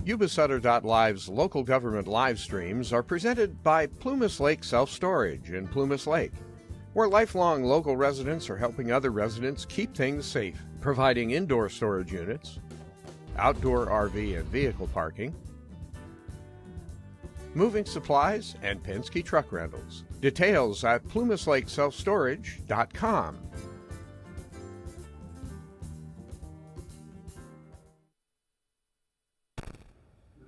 Yuba-Sutter.live's local government live streams are presented by Plumas Lake Self-Storage in Plumas Lake, where lifelong local residents are helping other residents keep things safe, providing indoor storage units, outdoor RV and vehicle parking, moving supplies, and Penske truck rentals. Details at plumaslakeselfstorage.com.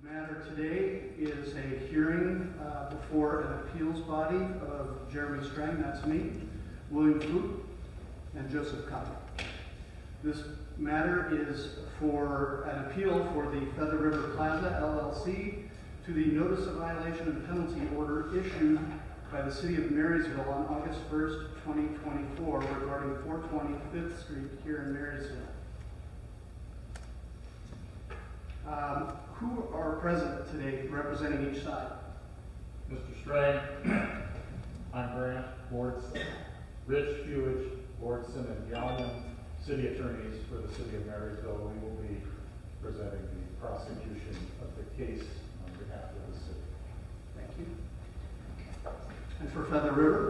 The matter today is a hearing before an appeals body of Jeremy Strang, that's me, William Fluke, and Joseph Cotton. This matter is for an appeal for the Feather River Plaza, LLC, to the notice of violation and penalty order issued by the City of Marysville on August 1st, 2024 regarding 420 5th Street here in Marysville. Who are present today representing each side? Mr. Strang, I'm Grant Wardson, Rich Hewich, Wardson, and Galman, city attorneys for the City of Marysville. We will be presenting the prosecution of the case on behalf of the city. Thank you. And for Feather River?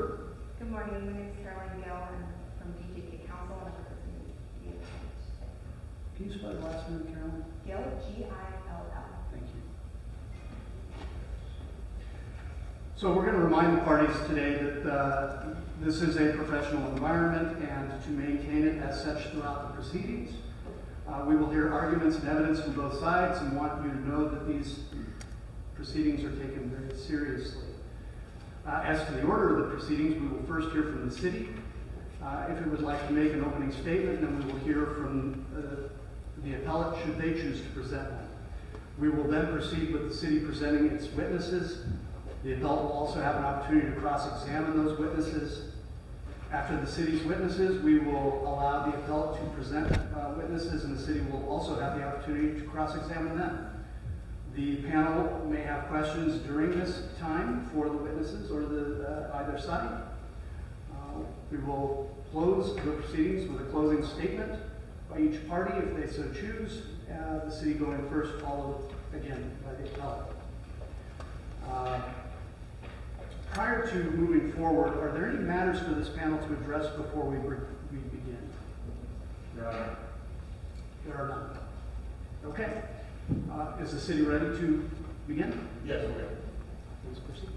Good morning, my name is Caroline Gill. I'm from DJK Council and I'm representing the Appellant. Can you spell your last name, Caroline? Gill, G-I-L-L. Thank you. So we're going to remind the parties today that this is a professional environment and to maintain it as such throughout the proceedings. We will hear arguments and evidence from both sides and want you to know that these proceedings are taken very seriously. As to the order of the proceedings, we will first hear from the city. If it would like to make an opening statement, then we will hear from the appellant should they choose to present one. We will then proceed with the city presenting its witnesses. The appellant will also have an opportunity to cross-examine those witnesses. After the city's witnesses, we will allow the appellant to present witnesses, and the city will also have the opportunity to cross-examine them. The panel may have questions during this time for the witnesses or either side. We will close the proceedings with a closing statement by each party if they so choose. The city going first, followed again by the appellant. Prior to moving forward, are there any matters for this panel to address before we begin? Your Honor. There are none. Okay. Is the city ready to begin? Yes, we are. Please proceed.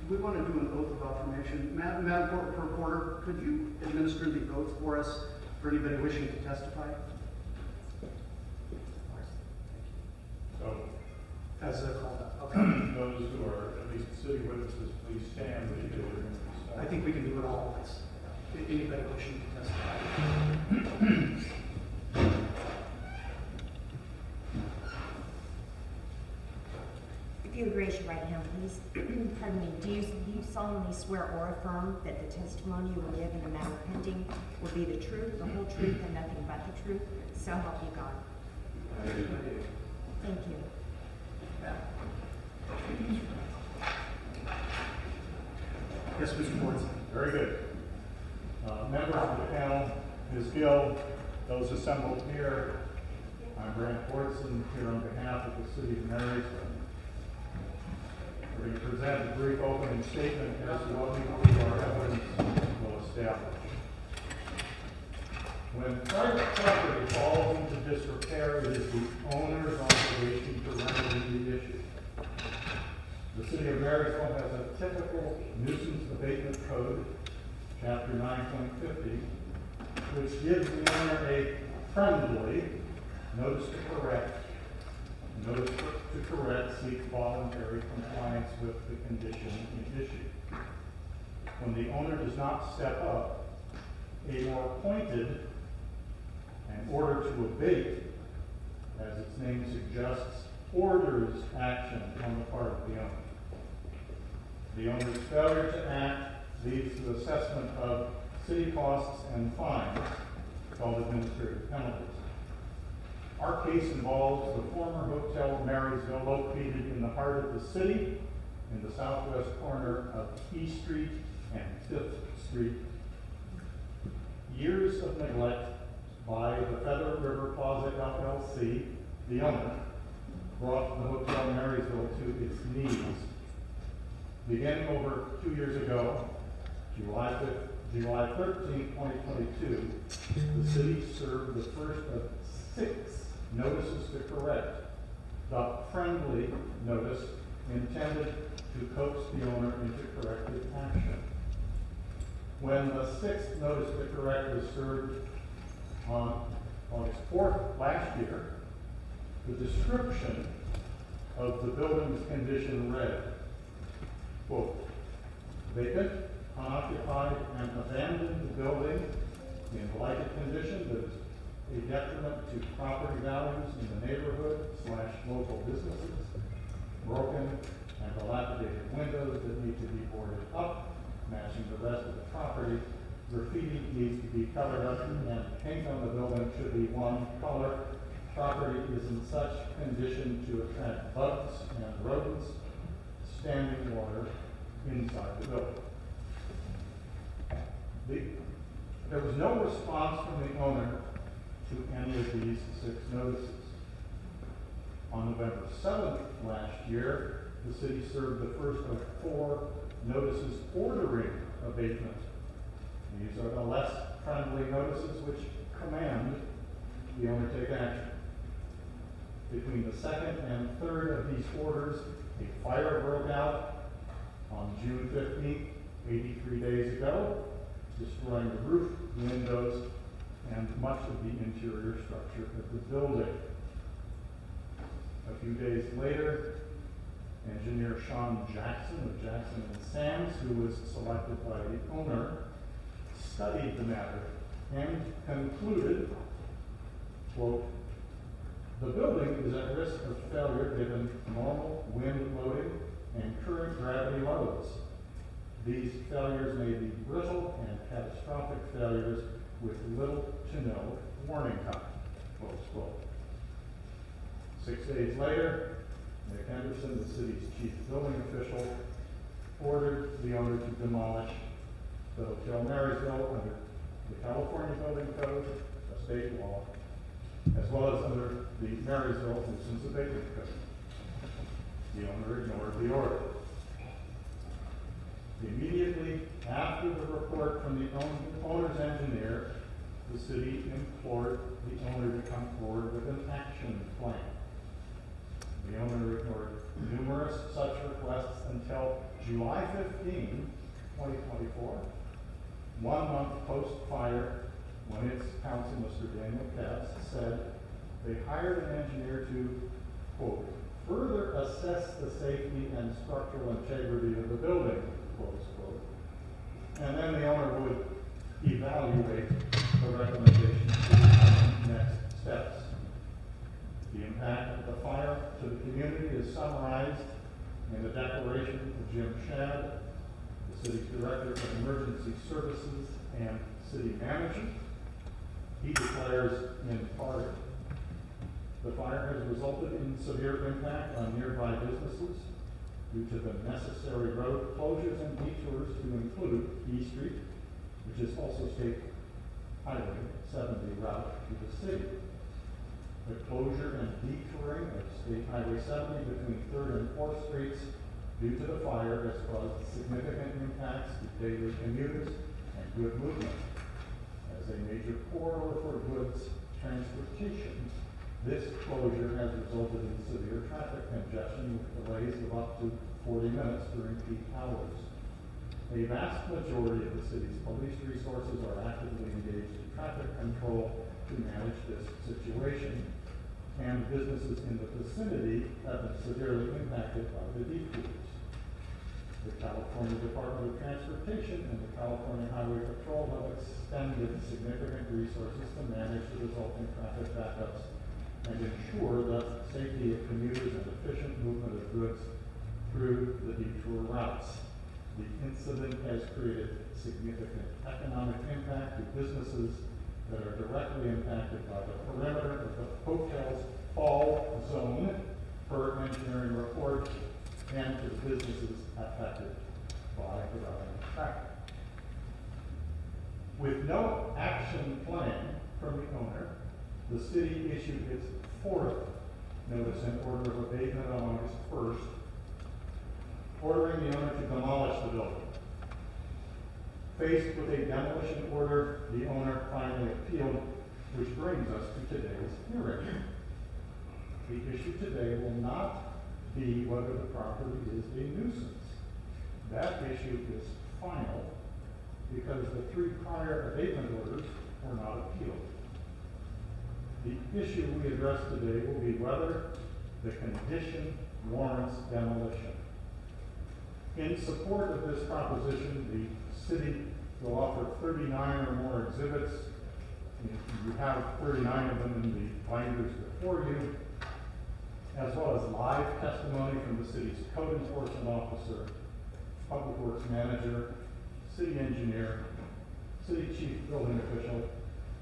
We want to do an oath of affirmation. Madam Reporter, could you administer the oath for us for anybody wishing to testify? So, As they're called up. Okay. those who are at least city witnesses, please stand. I think we can do it all at once. Anybody wishing to testify? If you would raise your right hand, please. Pardon me. Do you solemnly swear or affirm that the testimony you will give in the matter pending will be the truth, the whole truth, and nothing but the truth? So help you God. I do. Thank you. Yes, Mr. Wardson. Very good. Members of the panel, Ms. Gill, those assembled here, I'm Grant Wardson, here on behalf of the City of Marysville. We're going to present a brief opening statement as to what we believe our evidence will establish. When private property falls into disrepair, it is the owner's obligation to remedy the issue. The City of Marysville has a typical nuisance abatement code, Chapter 9.50, which gives the owner a friendly notice to correct, seek voluntary compliance with the condition in issue. When the owner does not step up, a more pointed and order to abate, as its name suggests, orders action on the part of the owner. The owner's failure to act leads to assessment of city costs and fines, called administrative penalties. Our case involves the former Hotel Marysville, located in the heart of the city, in the southwest corner of E Street and 5th Street. Years of neglect by the Feather River Plaza LLC, the owner, brought the Hotel Marysville to its knees. Beginning over 2 years ago, July 13, 2022, the city served the first of 6 notices to correct, the friendly notice intended to coax the owner into corrective action. When the 6th notice to correct was served on August 4th last year, the description of the building's condition read, quote, vacant, unoccupied, and abandoned building in blighted condition that is a detriment to property values in the neighborhood / local businesses, broken and dilapidated windows that need to be boarded up, matching the rest of the property. Graffiti needs to be covered up, and paint on the building should be one color. Property is in such condition to attract bugs and rodents, standing water inside the building. There was no response from the owner to any of these 6 notices. On November 7th last year, the city served the first of 4 notices ordering abatement. These are the less friendly notices which command the owner to take action. Between the 2nd and 3rd of these orders, a fire broke out on June 15th, 83 days ago, destroying the roof, windows, and much of the interior structure of the building. A few days later, engineer Sean Jackson of Jackson and Sams, who was selected by the owner, studied the matter and concluded, quote, the building is at risk of failure given normal wind loading and current gravity loads. These failures may be brittle and catastrophic failures with little to no warning time, close quote. 6 days later, Nick Henderson, the city's chief building official, ordered the owner to demolish the Hotel Marysville under the California Building Code, a state law, as well as under the Marysville Nuisance Abatement Code. The owner ignored the order. Immediately after the report from the owner's engineer, the city implored the owner to come forward with an action plan. The owner ignored numerous such requests until July 15, 2024, 1 month post-fire, when its counsel, Mr. Daniel Katz, said they hired an engineer to, quote, further assess the safety and structural integrity of the building, close quote. And then the owner would evaluate the recommendations for the next steps. The impact of the fire to the community is summarized in the declaration of Jim Shadd, the city's director of emergency services and city manager. He declares in part, the fire has resulted in severe impact on nearby businesses due to the necessary road closures and detours to include E Street, which is also State Highway 70 route to the city. The closure and detouring of State Highway 70 between 3rd and 4th Streets due to the fire has caused significant impacts to daily commuters and good movement. As a major corridor for goods transportation, this closure has resulted in severe traffic congestion with delays of up to 40 minutes during peak hours. A vast majority of the city's police resources are actively engaged in traffic control to manage this situation, and businesses in the vicinity have been severely impacted by the detours. The California Department of Transportation and the California Highway Patrol have expended significant resources to manage the resulting traffic backups and ensure the safety of commuters and efficient movement of goods through the detour routes. The incident has created significant economic impact to businesses that are directly impacted by the perimeter of the hotel's fall zone per engineering report, and to the businesses affected by the routing traffic. With no action plan from the owner, the city issued its 4th notice an order of abatement on August 1st, ordering the owner to demolish the building. Faced with a demolition order, the owner finally appealed, which brings us to today's hearing. The issue today will not be whether the property is a nuisance. That issue is final because the 3 prior abatement orders were not appealed. The issue we address today will be whether the condition warrants demolition. In support of this proposition, the city will offer 39 or more exhibits. You have 39 of them in the binders before you, as well as live testimony from the city's code enforcement officer, public works manager, city engineer, city chief building official,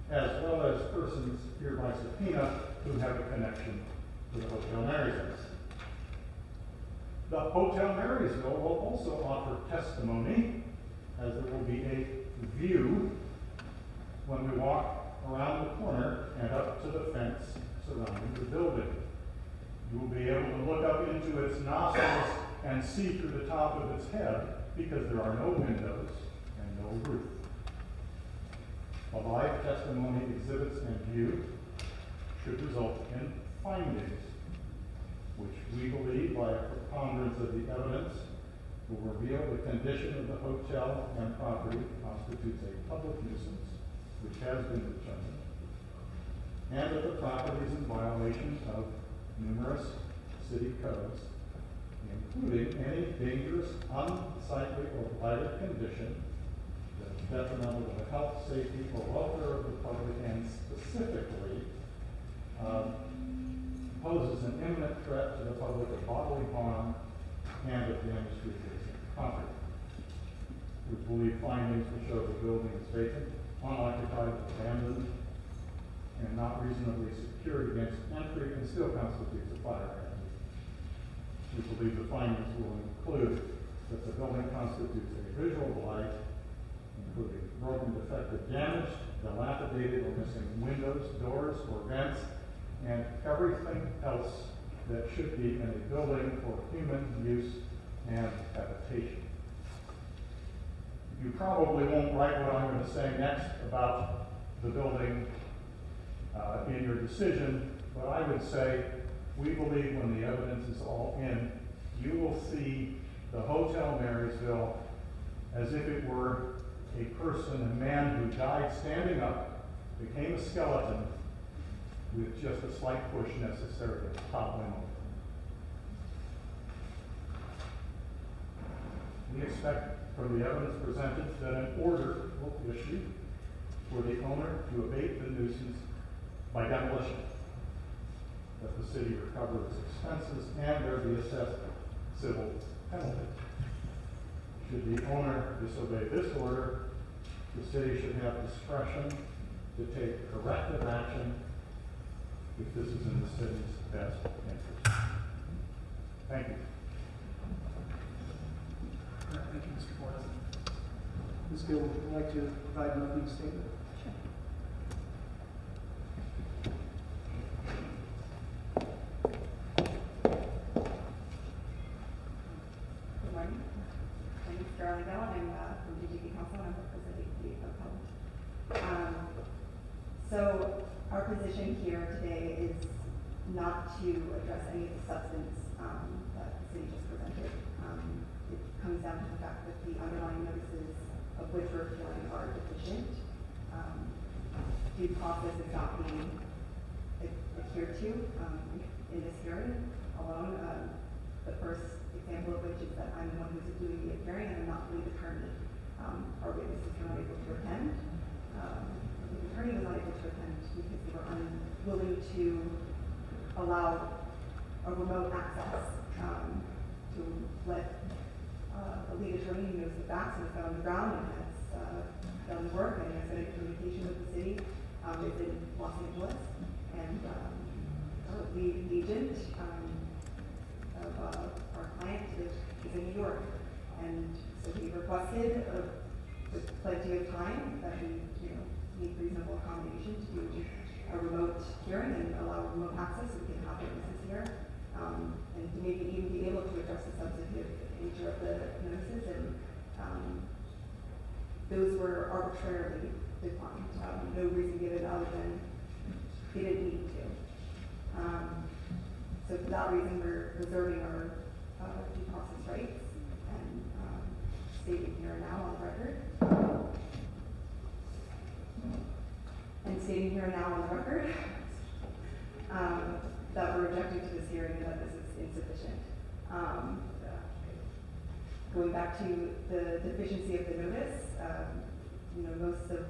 as well as persons here by subpoena who have a connection to the Hotel Marysville. The Hotel Marysville will also offer testimony, as there will be a view when we walk around the corner and up to the fence surrounding the building. You will be able to look up into its nostrils and see through the top of its head because there are no windows and no roof. The live testimony, exhibits, and view should result in findings, which we believe by a preponderance of the evidence will reveal the condition of the hotel and property constitutes a public nuisance, which has been determined, and that the property is in violation of numerous city codes, including any dangerous, unsightly, or violent condition that is detrimental to the health, safety, or welfare of the public, and specifically poses an imminent threat to the public of bodily harm and of damage to adjacent property. We believe findings will show the building is vacant, unoccupied, abandoned, and not reasonably secured against entry, and still constitutes a fire hazard. We believe the findings will include that the building constitutes a visual blight, including broken, defective, damaged, dilapidated, or missing windows, doors, or vents, and everything else that should be in a building for human use and habitation. You probably won't write what I'm going to say next about the building in your decision, but I would say we believe when the evidence is all in, you will see the Hotel Marysville as if it were a person, a man who died standing up, became a skeleton with just a slight push necessary to topple him over. We expect from the evidence presented that an order will issue for the owner to abate the nuisance by demolition, that the city recover its expenses, and there be assessed civil penalty. Should the owner disobey this order, the city should have discretion to take corrective action if this is in the city's best interest. Thank you. Thank you, Mr. Forrest. Ms. Gill, would you like to provide an opening statement? Sure. Good morning. My name is Caroline Bell, and I'm from DGB Council, and I'm representing the Appellant. So our position here today is not to address any of the substance that the city just presented. It comes down to the fact that the underlying notices of which we're appealing are deficient. Due process is not being adhered to in this hearing alone. The first example of which is that I'm the one who's doing the hearing, and I'm not really determined our witnesses are not able to attend. The attorney was not able to attend because they were unwilling to allow a remote access to let the lead attorney who knows the facts and has been on the ground and has done the work and has been in communication with the city is in Los Angeles, and our lead agent of our client is in New York, and so he requested with plenty of time that we make reasonable accommodation to do a remote hearing and allow remote access so we can have witnesses here, and to maybe even be able to address the substantive nature of the notices, and those were arbitrarily declined. No reason given other than they didn't need to. So for that reason, we're reserving our due process rights and stating here and now on the record. And stating here and now on the record that we're objecting to this hearing and that this is insufficient. Going back to the deficiency of the notice, most of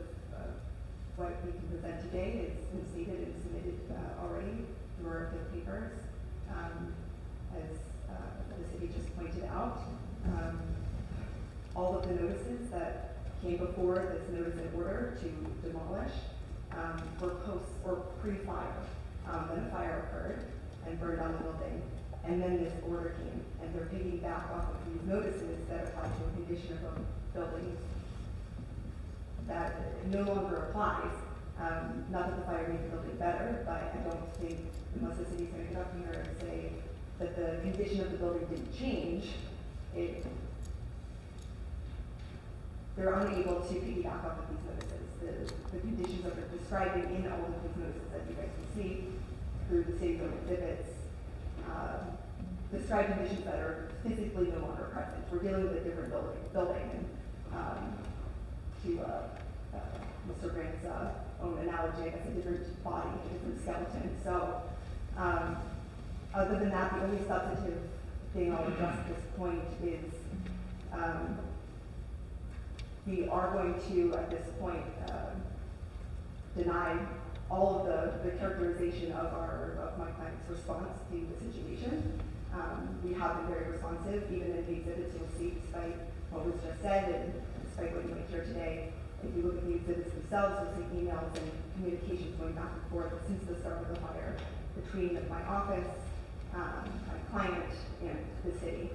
what we can present today is been stated and submitted already through our field papers. As the city just pointed out, all of the notices that came before this notice in order to demolish were post or pre-fire. Then a fire occurred and burned down the building, and then this order came, and they're picking back off of these notices that apply to a condition of a building that no longer applies. Not that the fire made the building better, but I don't think, unless the city's going to get up here and say that the condition of the building didn't change, they're unable to piggyback off of these notices. The conditions that they're describing in all of these notices that you guys can see through the city's own exhibits describe conditions that are physically no longer present. We're dealing with a different building, and to Mr. Grant's own analogy, I guess a different body, a different skeleton. So, other than that, the only substantive thing I'll address at this point is we are going to, at this point, deny all of the characterization of my client's response to the situation. We have been very responsive, even in the exhibits you'll see, despite what was just said and despite what you might hear today. If you look at the exhibits themselves, you'll see emails and communications going back and forth since the start of the fire between my office, my client, and the city.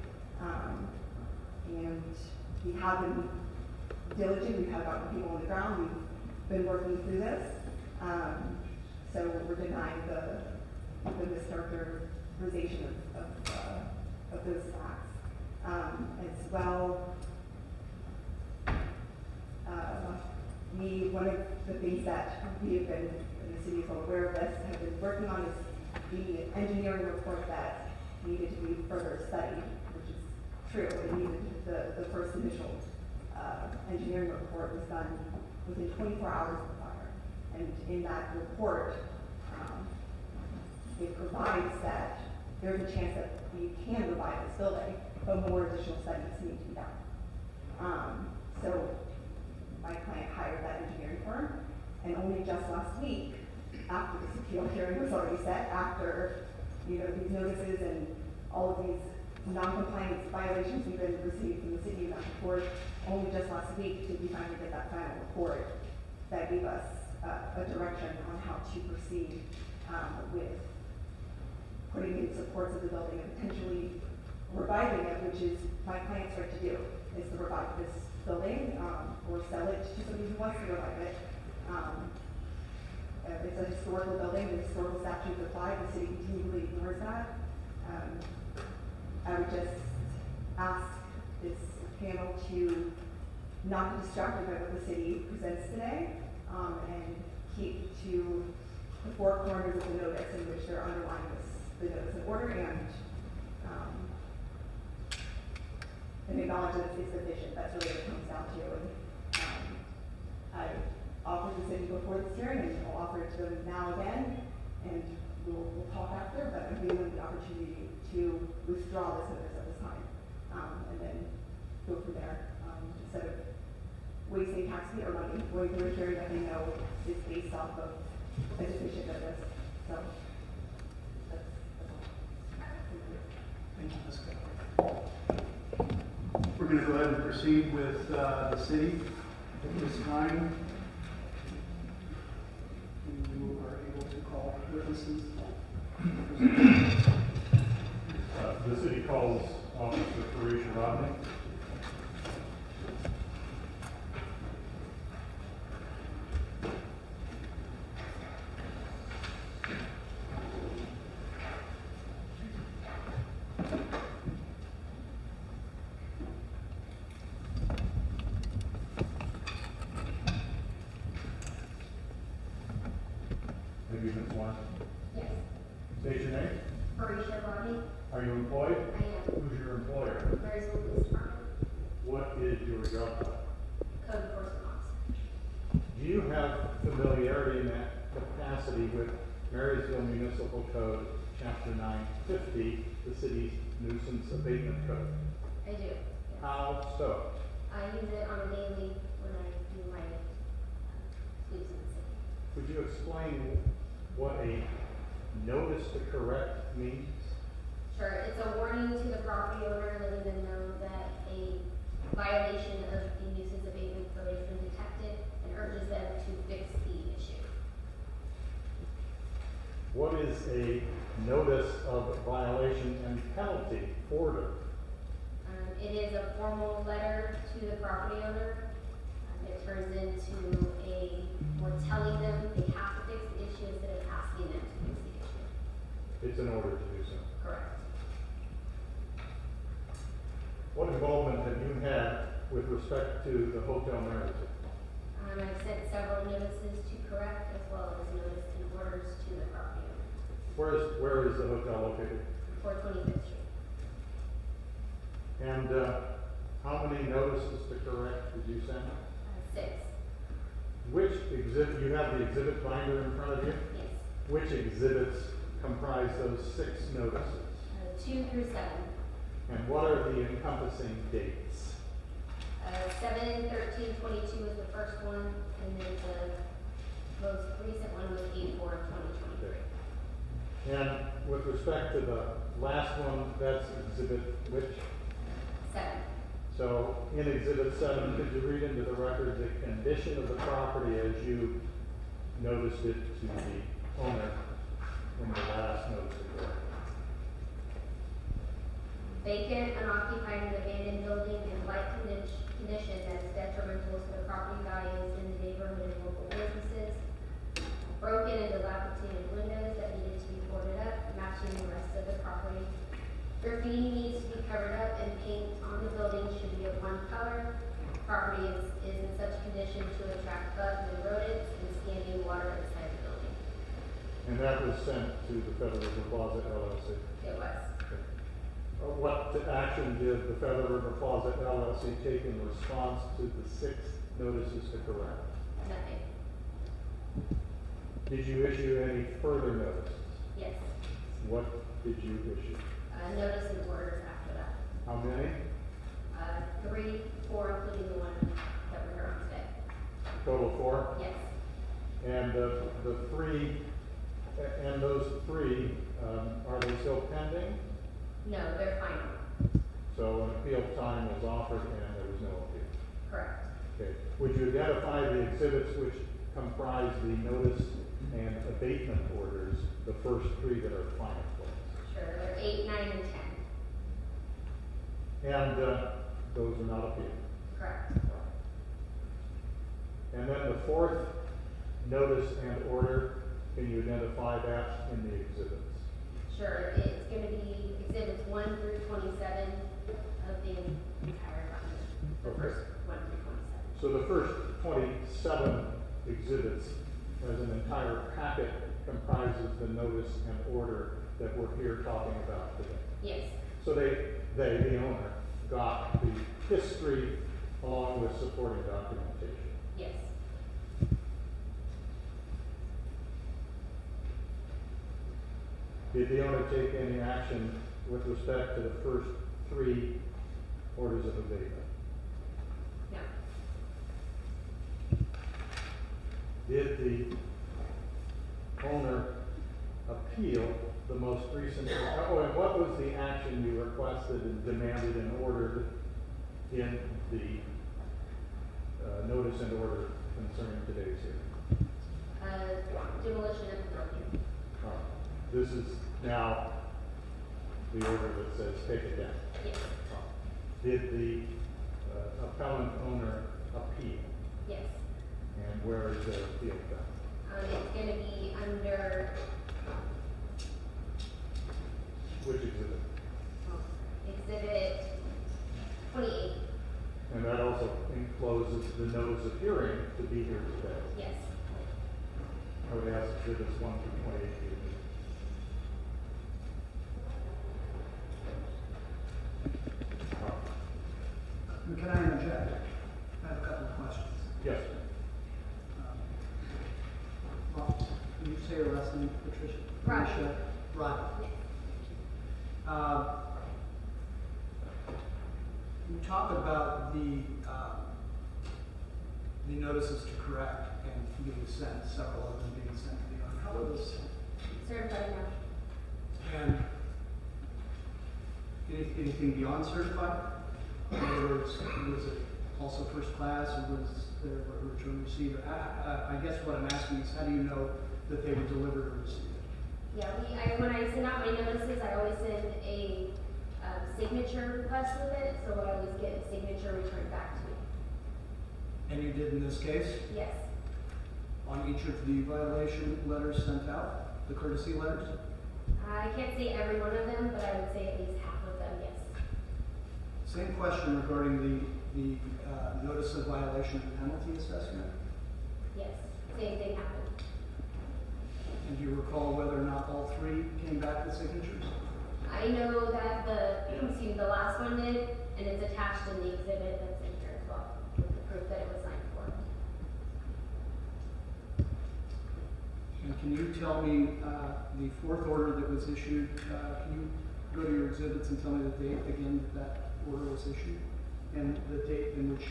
And we have been diligent. We've had gotten people on the ground. We've been working through this. So we're denying the mischaracterization of those facts. As well, one of the things that we have been, and the city is well aware of this, have been working on is the engineering report that needed to be further studied, which is true. It needed the first initial engineering report was done within 24 hours of the fire. And in that report, it provides that there's a chance that we can revive this building, but more additional studies need to be done. So my client hired that engineering firm, and only just last week, after this appeal hearing was already set, after these notices and all of these non-compliance violations we've been received from the city about report, only just last week did we finally get that final report that gave us a direction on how to proceed with putting in supports of the building and potentially reviving it, which is my client's right to do, is to revive this building or sell it to somebody who wants to revive it. It's a historical building. The historical statutes apply. The city continually ignores that. I would just ask this panel to not be distracted by what the city presents today and keep to the four corners of the notice in which they're underlying the notice of order and acknowledge that it's sufficient. That's really what it comes down to. And I offered the city before this hearing, and I'll offer it to them now again, and we'll talk after, but I'm giving them the opportunity to withdraw this notice at this time, and then go from there, instead of wasting taxpayer money going through a hearing that they know is based off of a deficient notice. So that's all. Thank you, Ms. Keller. We're going to go ahead and proceed with the city at this time. You are able to call witnesses. The city calls Officer Parisha Rodney. Marysville Police Department, What is your job title? code enforcement officer. Do you have familiarity in that capacity with Marysville Municipal Code, Chapter 950, the city's nuisance abatement code? I do. Yes. How so? I use it on a daily when I do my sweeps in the city. Could you explain what a notice to correct means? Sure, it's a warning to the property owner, letting them know that a violation of the nuisance abatement code has been detected and urges them to fix the issue. What is a notice of violation and penalty order? It is a formal letter to the property owner. It turns into we're telling them they have to fix the issue instead of asking them to fix the issue. It's an order to do so. Correct. What involvement have you had with respect to the Hotel Marysville? I've sent several notices to correct as well as notice and orders to the property owner. Where is the hotel located? 425th Street. And how many notices to correct did you send? 6. Which exhibit, you have the exhibit binder in front of you? Yes. Which exhibits comprise those 6 notices? 2 through 7. And what are the encompassing dates? 7/13/22 was the first one, and then the most recent one was 8/4/2023. And with respect to the last one, that's exhibit which? 7. So in exhibit 7, could you read into the record the condition of the property as you noticed it to the owner in the last notice of correction? Vacant, unoccupied, and abandoned building in light condition that is detrimental to the property values in the neighborhood and local businesses. Broken and dilapidated windows that needed to be boarded up, matching the rest of the property. Graffiti needs to be covered up and paint on the building should be of one color. Property is in such condition to attract bugs and rodents and standing water inside the building. And that was sent to the Federal River Plaza LLC. It was. What action did the Federal River Plaza LLC take in response to the 6 notices to correct? Nothing. Did you issue any further notices? Yes. What did you issue? Notice and orders after that. How many? 3, 4, including the one that we're here on today. Total 4? Yes. And the 3, and those 3, are they still pending? No, they're final. So an appeal time was offered and there was no appeal. Correct. Okay. Would you identify the exhibits which comprise the notice and abatement orders, the first 3 that are final, please? Sure. They're 8, 9, and 10. And those are not appealed. Correct. And then the 4th notice and order, can you identify that in the exhibits? Sure. It's going to be exhibits 1 through 27 of the entire document. The Okay. first 1 through 27. So the first 27 exhibits as an entire packet comprises the notice and order that we're here talking about today. Yes. So the owner, got the history along with supporting documentation. Yes. Did the owner take any action with respect to the first 3 orders of abatement? No. Did the owner appeal the most recent, oh, and what was the action you requested and demanded and ordered in the notice and order concerning today's hearing? Demolition of the building. This is now the order that says take it down. Yes. Did the appellant owner appeal? Yes. And where is the appeal done? It's going to be under Which exhibit? exhibit 28. And that also encloses the notice of hearing to be here today. Yes. I would ask exhibits 1 through 28 be admitted. Can I interject? I have a couple of questions. Yes. Well, can you say your last name, Patricia? Rodney. Patricia Rodney. Yes. You talk about the notices to correct and being sent, several of them being sent to the owner. How were those sent? Certified mail. And anything beyond certified? In other words, was it also first class, or was there a return receipt? I guess what I'm asking is, how do you know that they were delivered or received? Yeah, when I send out my notices, I always send a signature request with it, so I always get a signature returned back to me. And you did in this case? Yes. On each of the violation letters sent out, the courtesy letters? I can't say every one of them, but I would say at least half of them, yes. Same question regarding the notice of violation and penalty assessment. Yes, same thing happened. And do you recall whether or not all three came back with signatures? I know that the last one did, and it's attached in the exhibit that's in here as well, with the proof that it was signed for. And can you tell me the fourth order that was issued, can you go to your exhibits and tell me the date again that order was issued? And the date in which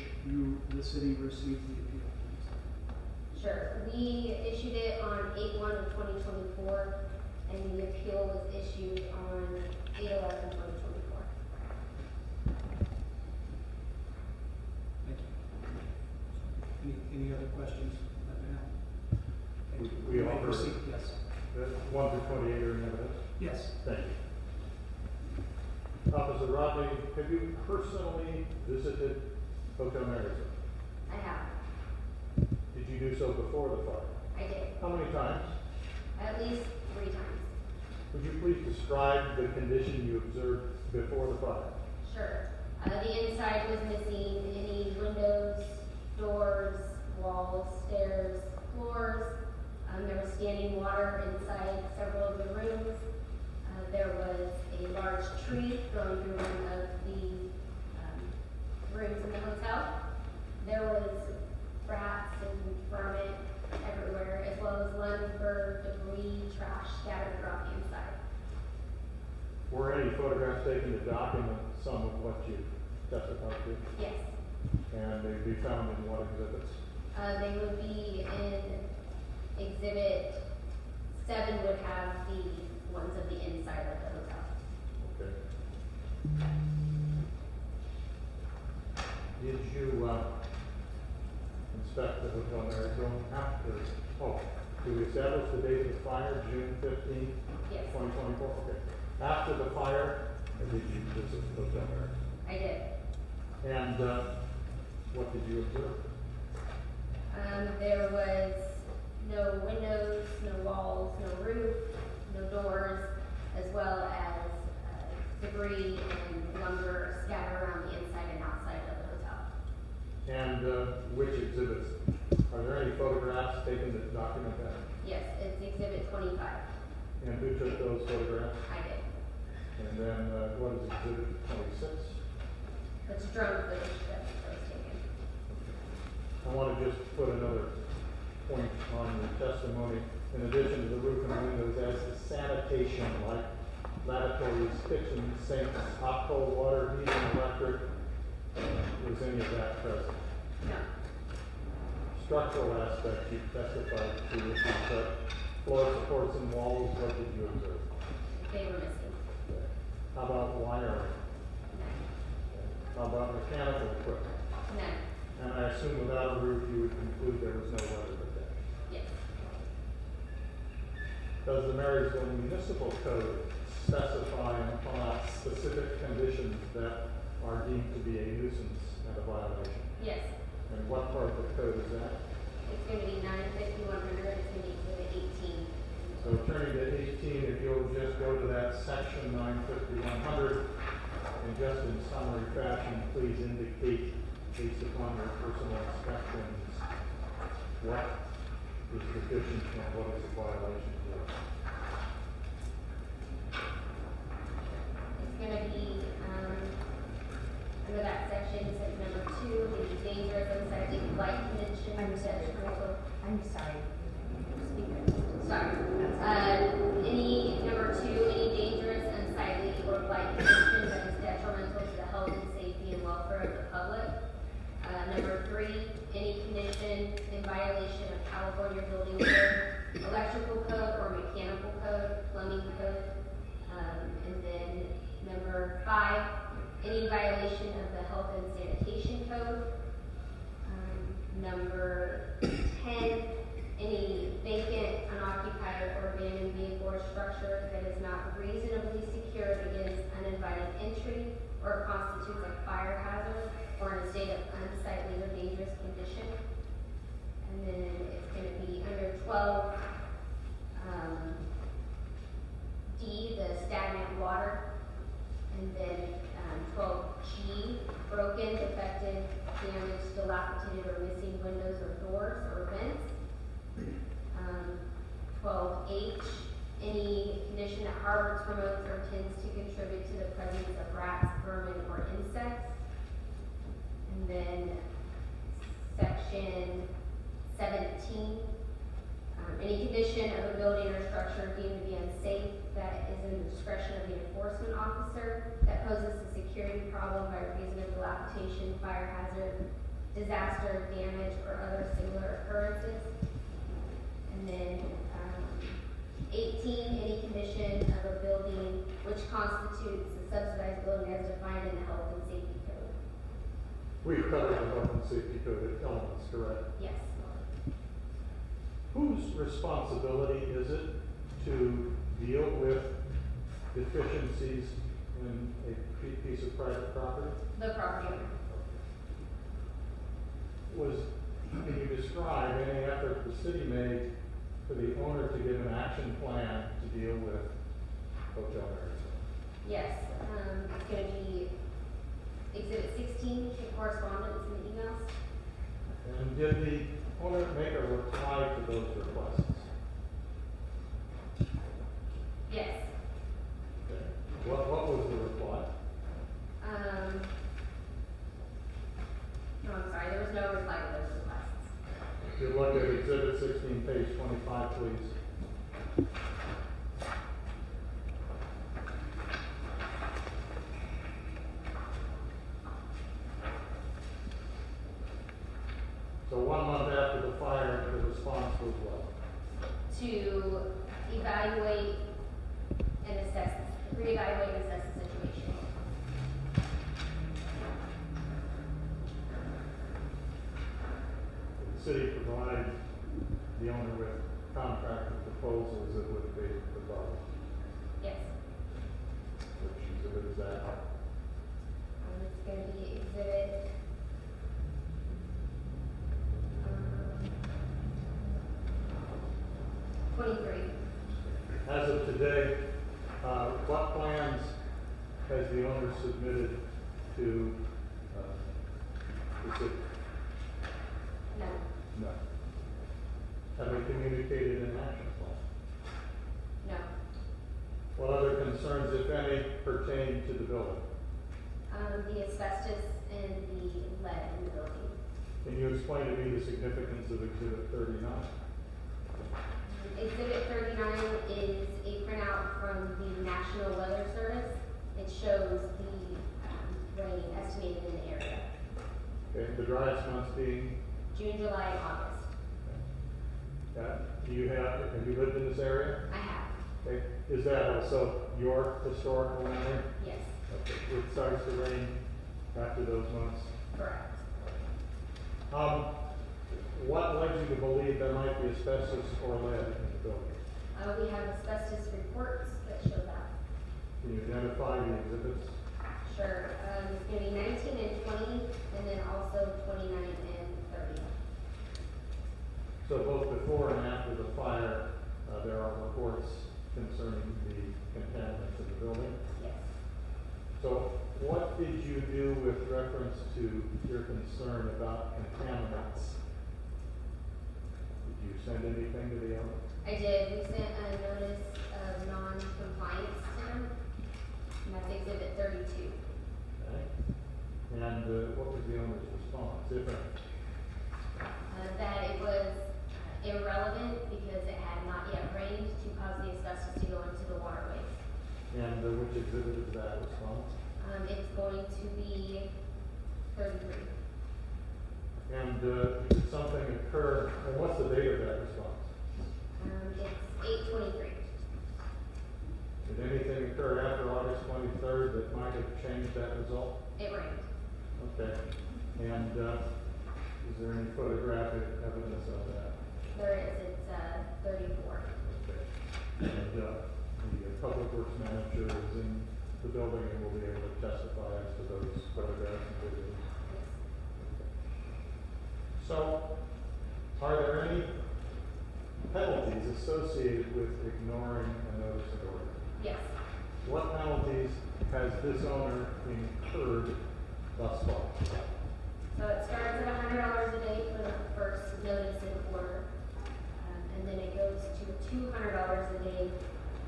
the city received the appeal, please? Sure. We issued it on 8/1 of 2024, and the appeal was issued on 8/11 2024. Thank you. Any other questions? We You may offer- proceed. Yes. 1 through 28 are in evidence. Yes. Thank you. Officer Rodney, have you personally visited Hotel Marysville? I have. Did you do so before the fire? I did. How many times? At least 3 times. Would you please describe the condition you observed before the fire? Sure. The inside was missing any windows, doors, walls, stairs, floors. There was standing water inside several of the rooms. There was a large tree growing through one of the rooms in the hotel. There was rats and vermin everywhere, as well as lumber, debris, trash scattered throughout the inside. Were any photographs taken to document some of what you testified to? Yes. And they'd be found in what exhibits? They would be in exhibit 7 would have the ones of the inside of the hotel. Okay. Did you inspect the Hotel Marysville after, do we establish the date of the fire, June 15, Yes. 2024? Okay. After the fire, or did you visit the Hotel Marysville? I did. And what did you observe? There was no windows, no walls, no roof, no doors, as well as debris and lumber scattered around the inside and outside of the hotel. And which exhibits? Are there any photographs taken to document that? Yes, it's exhibit 25. And who took those photographs? I did. And then what is exhibit 26? It's drone footage that was taken. I want to just put another point on your testimony. In addition to the roof and windows, as to sanitation, like lavatories, kitchens, sinks, hot cold water, heating, electric, was any of that present? No. Structural aspects you testified to, if you said floor supports and walls, what did you observe? They were missing. How about wiring? None. How about mechanical equipment? None. And I assume without a roof, you would conclude there was no weather protection. Yes. Does the Marysville Municipal Code specify and point out specific conditions that are deemed to be a nuisance and a violation? Yes. And what part of the code is that? It's going to be 950-100. It's going to be exhibit 18. So turning to 18, if you'll just go to that section 950-100, and just in summary fashion, please indicate, based upon your personal inspections, what is deficient and what is a violation here. It's going to be, I'm under that section, it says number 2, any dangerous, unsightly, light conditions, detrimental. I'm sorry. Speaker. Sorry. Any, number 2, any dangerous, unsightly, or light condition that is detrimental to the health and safety and welfare of the public. Number 3, any condition in violation of California building code, electrical code, or mechanical code, plumbing code. And then number 5, any violation of the health and sanitation code. Number 10, any vacant, unoccupied, or abandoned vehicle or structure that is not reasonably secured against uninvited entry or constitutes a fire hazard or in a state of unsightly or dangerous condition. And then it's going to be under 12, D, the stagnant water. And then 12G, broken, defective, damaged, dilapidated, or missing windows or doors or vents. 12H, any condition that harbors, promotes, or tends to contribute to the presence of rats, vermin, or insects. And then section 17, any condition of a building or structure deemed to be unsafe that is in the discretion of the enforcement officer that poses a security problem by reason of dilapidation, fire hazard, disaster, damage, or other similar occurrences. And then 18, any condition of a building which constitutes a subsidized building as defined in the health and safety code. We've covered the health and safety code elements, correct? Yes. Whose responsibility is it to deal with deficiencies in a piece of private property? The property owner. Can you describe any effort the city made for the owner to give an action plan to deal with Hotel Marysville? Yes, it's going to be Exhibit 16, the correspondence and emails. And did the owner make a reply to those requests? Yes. Okay. What was the reply? No, I'm sorry, there was no reply to those requests. If you look at Exhibit 16, page 25, please. So 1 month after the fire, the response was what? To evaluate and assess, reevaluate and assess the situation. The city provided the owner with contractor proposals that would be the problem. Yes. Which exhibit is that? It's going to be exhibit 23. As of today, what plans has the owner submitted to the city? No. No. Have they communicated an action plan? No. What other concerns, if any, pertain to the building? The asbestos and the lead in the building. Can you explain to me the significance of Exhibit 39? Exhibit 39 is a printout from the National Weather Service. It shows the rain estimated in the area. Okay, the driest months being? June, July, and August. Have you lived in this area? I have. Okay. Is that also your historical memory? Yes. Okay. It starts to rain after those months. Correct. What led you to believe there might be asbestos or lead in the building? We have asbestos reports that show that. Can you identify the exhibits? Sure. It's going to be 19 and 20, and then also 29 and 30. So both before and after the fire, there are reports concerning the contaminants in the building? Yes. So what did you do with reference to your concern about contaminants? Did you send anything to the owner? I did. We sent a notice of non-compliance to them, and that's Exhibit 32. Okay. And what was the owner's response, if any? That it was irrelevant because it had not yet rained to cause the asbestos to go into the waterways. And which exhibit is that response? It's going to be 33. And did something occur, and what's the date of that response? It's 8/23. Did anything occur after August 23rd that might have changed that result? It rained. Okay. And is there any photographic evidence of that? There is, it's 34. Okay. And the public works manager is in the building and will be able to testify as to those photographs and videos. So, are there any penalties associated with ignoring a notice of order? Yes. What penalties has this owner incurred thus far? So it starts at $100 a day for the first notice in order, and then it goes to $200 a day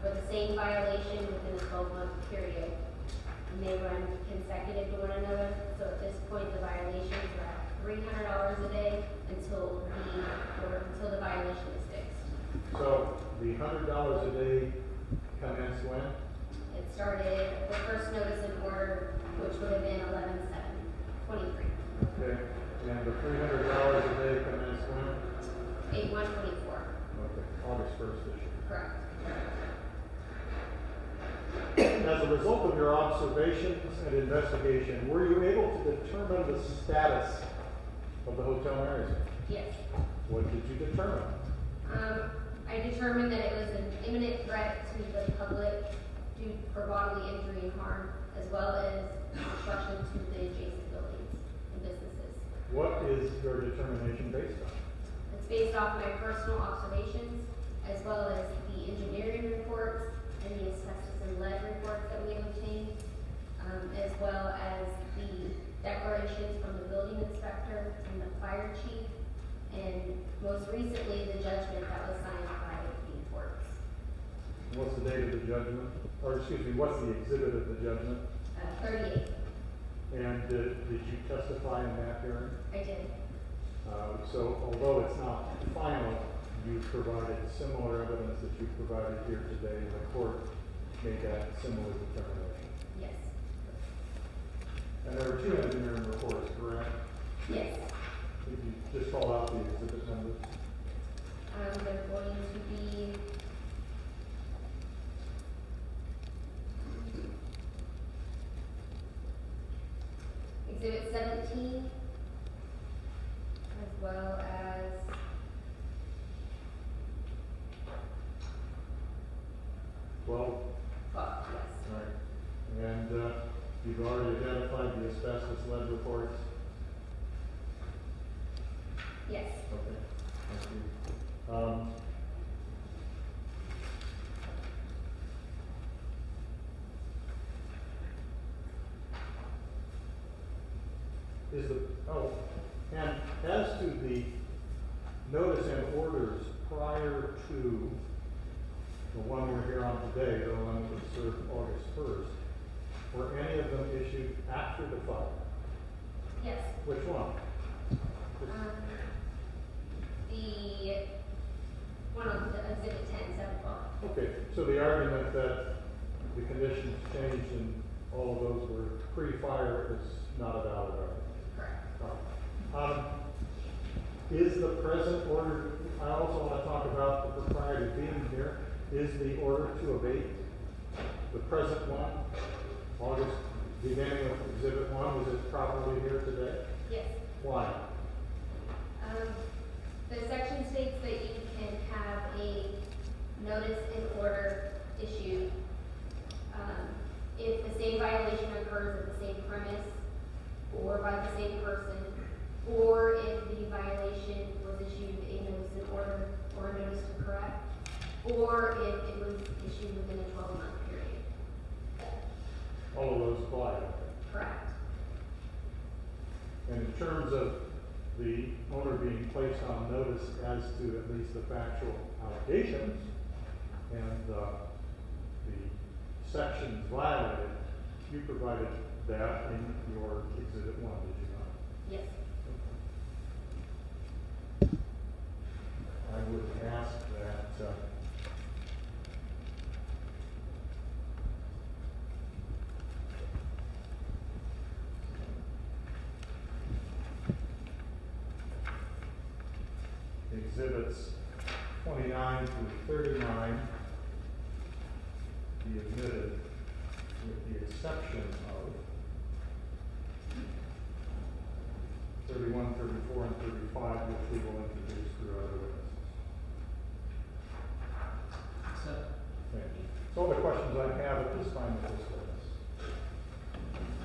for the same violation within a 12-month period. And they run consecutive to one another, so at this point the violations are at $300 a day until the violation is fixed. So the $100 a day commenced when? It started the first notice in order, which would have been 11/7/23. Okay. And the $300 a day commenced when? 8/1/24. Okay, August 1st this year. Correct. As a result of your observations and investigation, were you able to determine the status of the Hotel Marysville? Yes. What did you determine? I determined that it was an imminent threat to the public for bodily injury and harm, as well as destruction to the adjacent buildings and businesses. What is your determination based on? It's based off my personal observations, as well as the engineering reports and the asbestos and lead reports that we have obtained, as well as the declarations from the building inspector and the fire chief, and most recently, the judgment that was signed by the courts. What's the date of the judgment? Or excuse me, what's the exhibit of the judgment? 38. And did you testify in that hearing? I did. So although it's not final, you provided similar evidence that you provided here today. The court made that similar determination. Yes. And there were 2 engineering reports, correct? Yes. If you just call out the exhibit numbers. They're going to be Exhibit 17, as well as Well, 12, yes. right. And you've already identified the asbestos lead reports? Yes. Okay, thank you. And as to the notice and orders prior to the one we're here on today, the one that was served August 1st, were any of them issued after the fire? Yes. Which one? The one on the Exhibit 10, 7/12. Okay, so the argument that the conditions changed and all of those were pre-fire is not a valid argument. Correct. Is the present order, I also want to talk about the propriety of being here, is the order to abate the present one, August, beginning of Exhibit 1, was it properly here today? Yes. Why? The section states that you can have a notice in order issued if the same violation occurs at the same premise or by the same person, or if the violation was issued a notice in order or a notice to correct, or if it was issued within a 12-month period. All of those apply. Correct. And in terms of the owner being placed on notice as to at least the factual allegations and the sections violated, you provided that in your exhibit 1, did you not? Yes. I would ask that exhibits 29 through 39 be admitted with the exception of 31, 34, and 35, which we will introduce through other witnesses. Sept. Thank you. So all the questions I have at this time with this witness.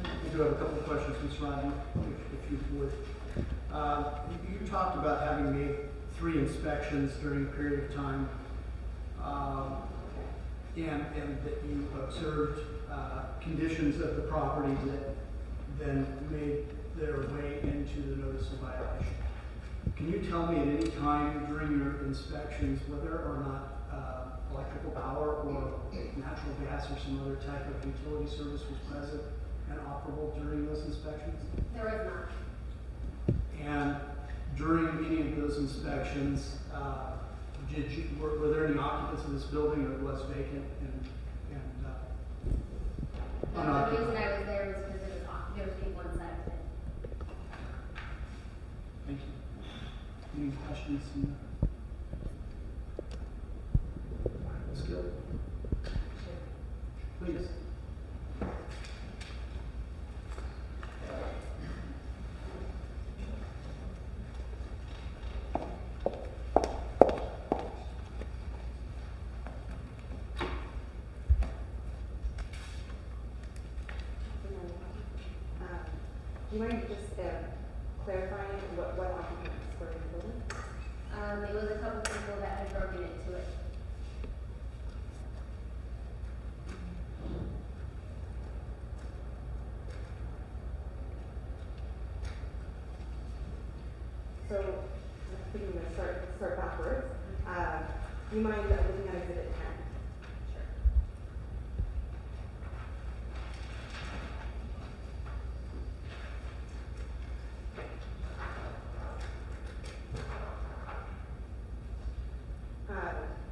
I do have a couple of questions, Ms. Rodney, if you would. You talked about having made 3 inspections during a period of time, and that you observed conditions of the property that then made their way into the notice of violation. Can you tell me at any time during your inspections whether or not electrical power or natural gas or some other type of utility service was present and operable during those inspections? There was not. And during any of those inspections, were there any occupants in this building, or it was vacant and The reason I was there was because there was people inside of it. Thank you. Any questions? Ms. Gill? Please. Do you mind just clarifying what occupants were in the building? It was a couple people that had broken into it. So, I think I'm going to start backwards. Do you mind looking at exhibit 10? Sure.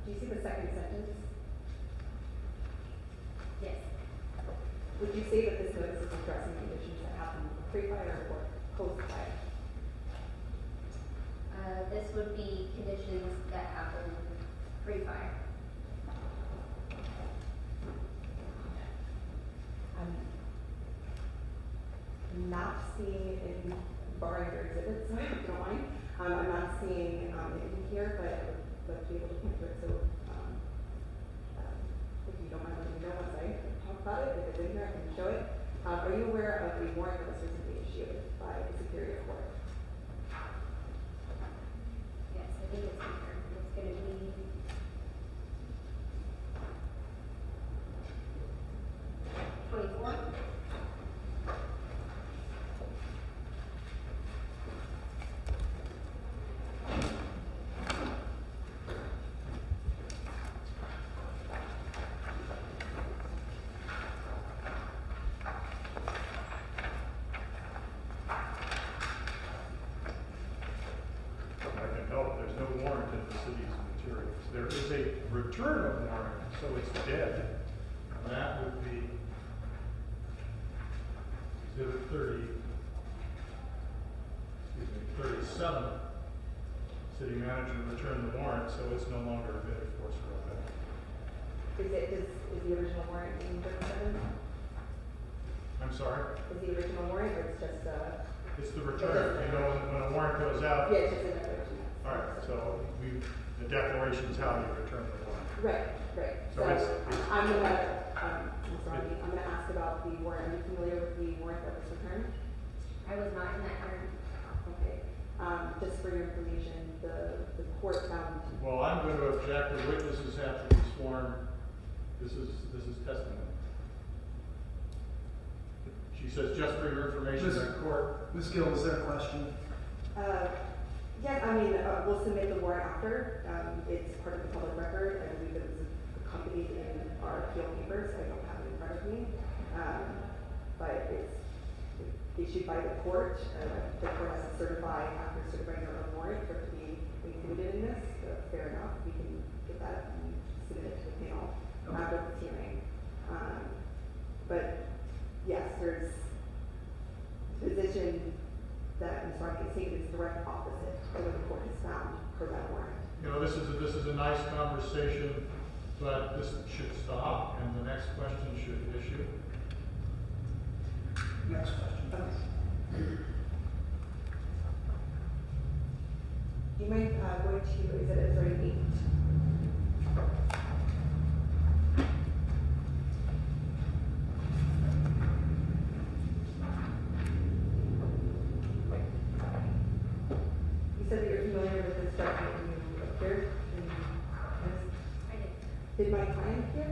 Do you see the second sentence? Yes. Would you say that this notice is addressing conditions that happened pre-fire or post-fire? This would be conditions that happened pre-fire. I'm not seeing any barring your exhibits, if you don't mind. I'm not seeing anything here, but I would like to be able to point to it. So, if you don't mind letting me know once I talk about it, if it's in here, I can show it. Are you aware of the warrant that was recently issued by the Superior Court? Yes, I think it's in here. It's going to be 24. I can help. There's no warrant in the city's materials. There is a return of warrant, so it's dead. That would be exhibit 37. City manager returned the warrant, so it's no longer a bid force for that. Is the original warrant in 37? I'm sorry? Is the original warrant, or it's just It's the return. You know, when a warrant goes out. yeah, it's just a declaration. All right, so the declaration is how you return the warrant. Right. So it's- I'm gonna ask about the warrant. Are you familiar with the warrant that was returned? I was not in that hearing. Okay. Just for your information, the court found. Well, I'm going to object. The witnesses have to be sworn. This is testimony. She says, just for your information, the court. Ms. Gill, is there a question? Yes, I mean, we'll submit the warrant after. It's part of the public record. I believe it was accompanied in our appeal papers. I don't have it in front of me. but it's issued by the court. The court has to certify after certifying their own warrant for it to be included in this. Fair enough, we can get that and submit it to the panel after this hearing. But yes, there's position that Ms. Rocky is taking is direct opposite to what the court has found per that warrant. You know, this is a nice conversation, but this should stop, and the next question should issue. Next question. Okay. Do you mind going to exhibit 38? You said that you're familiar with this document when you appeared in this. I did. Did my client appear?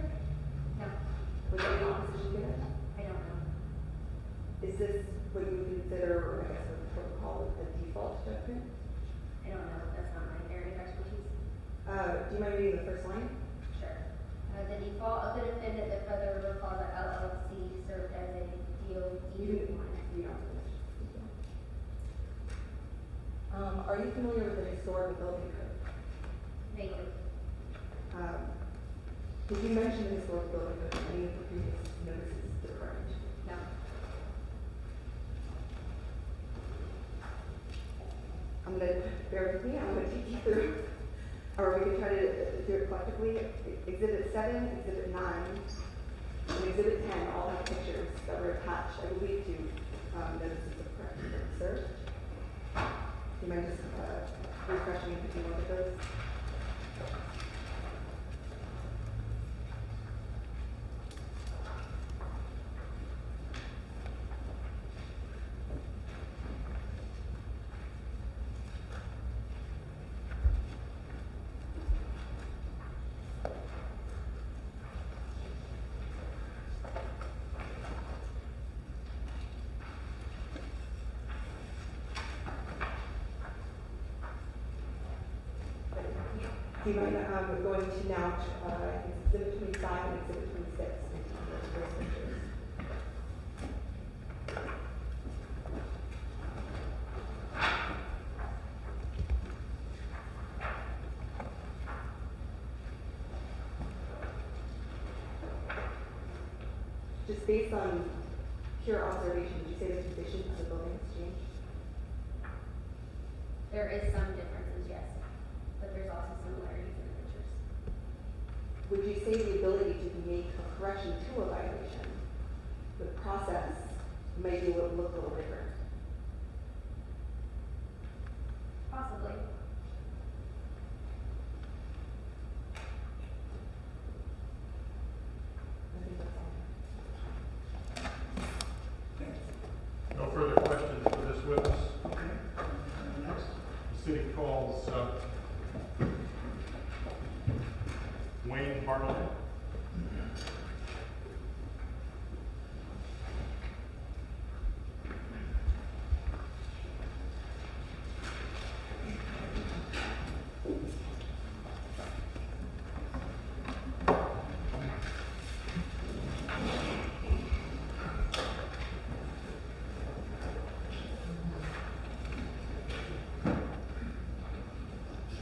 No, Was there any opposition given? I don't know. Is this what you would consider, or I guess what we call a default judgment? I don't know. That's not my area of expertise. Do you mind reading the first line? Sure. The default of the defendant, the Feather River Plaza LLC, served as a DOD. You don't. Are you familiar with the historical building code? Vaguely. Did you mention the historical building code in any of the previous notices to the current? No. I'm gonna, bear with me, I'm gonna take you through, or we can try to do it collectively. Exhibit 7, Exhibit 9, and Exhibit 10 all have pictures that were attached, I believe, to notices of correction served. Do you mind just refreshing me if you look at those? Do you mind going to now Exhibit 25 and Exhibit 26? Those pictures. Just based on pure observation, would you say the condition of the building has changed? There is some differences, yes, but there's also similarities in the pictures. Would you say the ability to make a correction to a violation, the process may be look a little different? Possibly. I think that's all. Thanks. No further questions for this witness. Okay. Next. The city calls Wayne Hartley.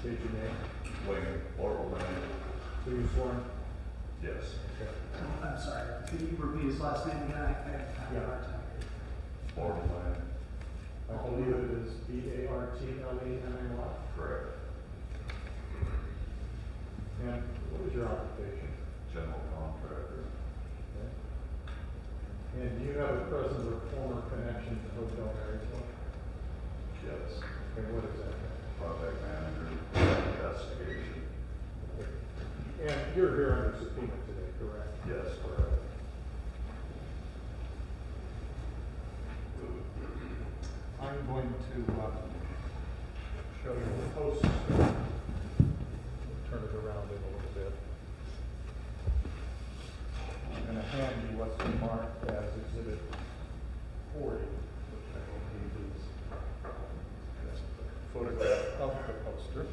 State your name. Wayne, Laurel Wayne. Do you sworn? Yes. Okay. I'm sorry, could you repeat his last name again? I have a hard time here. Laurel Wayne. I believe it is B-A-R-T-L-E-M-A-Y. Correct. And what is your occupation? General contractor. Okay. And do you have a present or former connection to Hotel Marysville? Yes. Okay, what is that? Project manager, investigation. And you're here under subpoena today, correct? Yes, correct. I'm going to show you the poster. Turn it around in a little bit. I'm going to hand you what's been marked as Exhibit 40, which I believe is a photograph of the poster.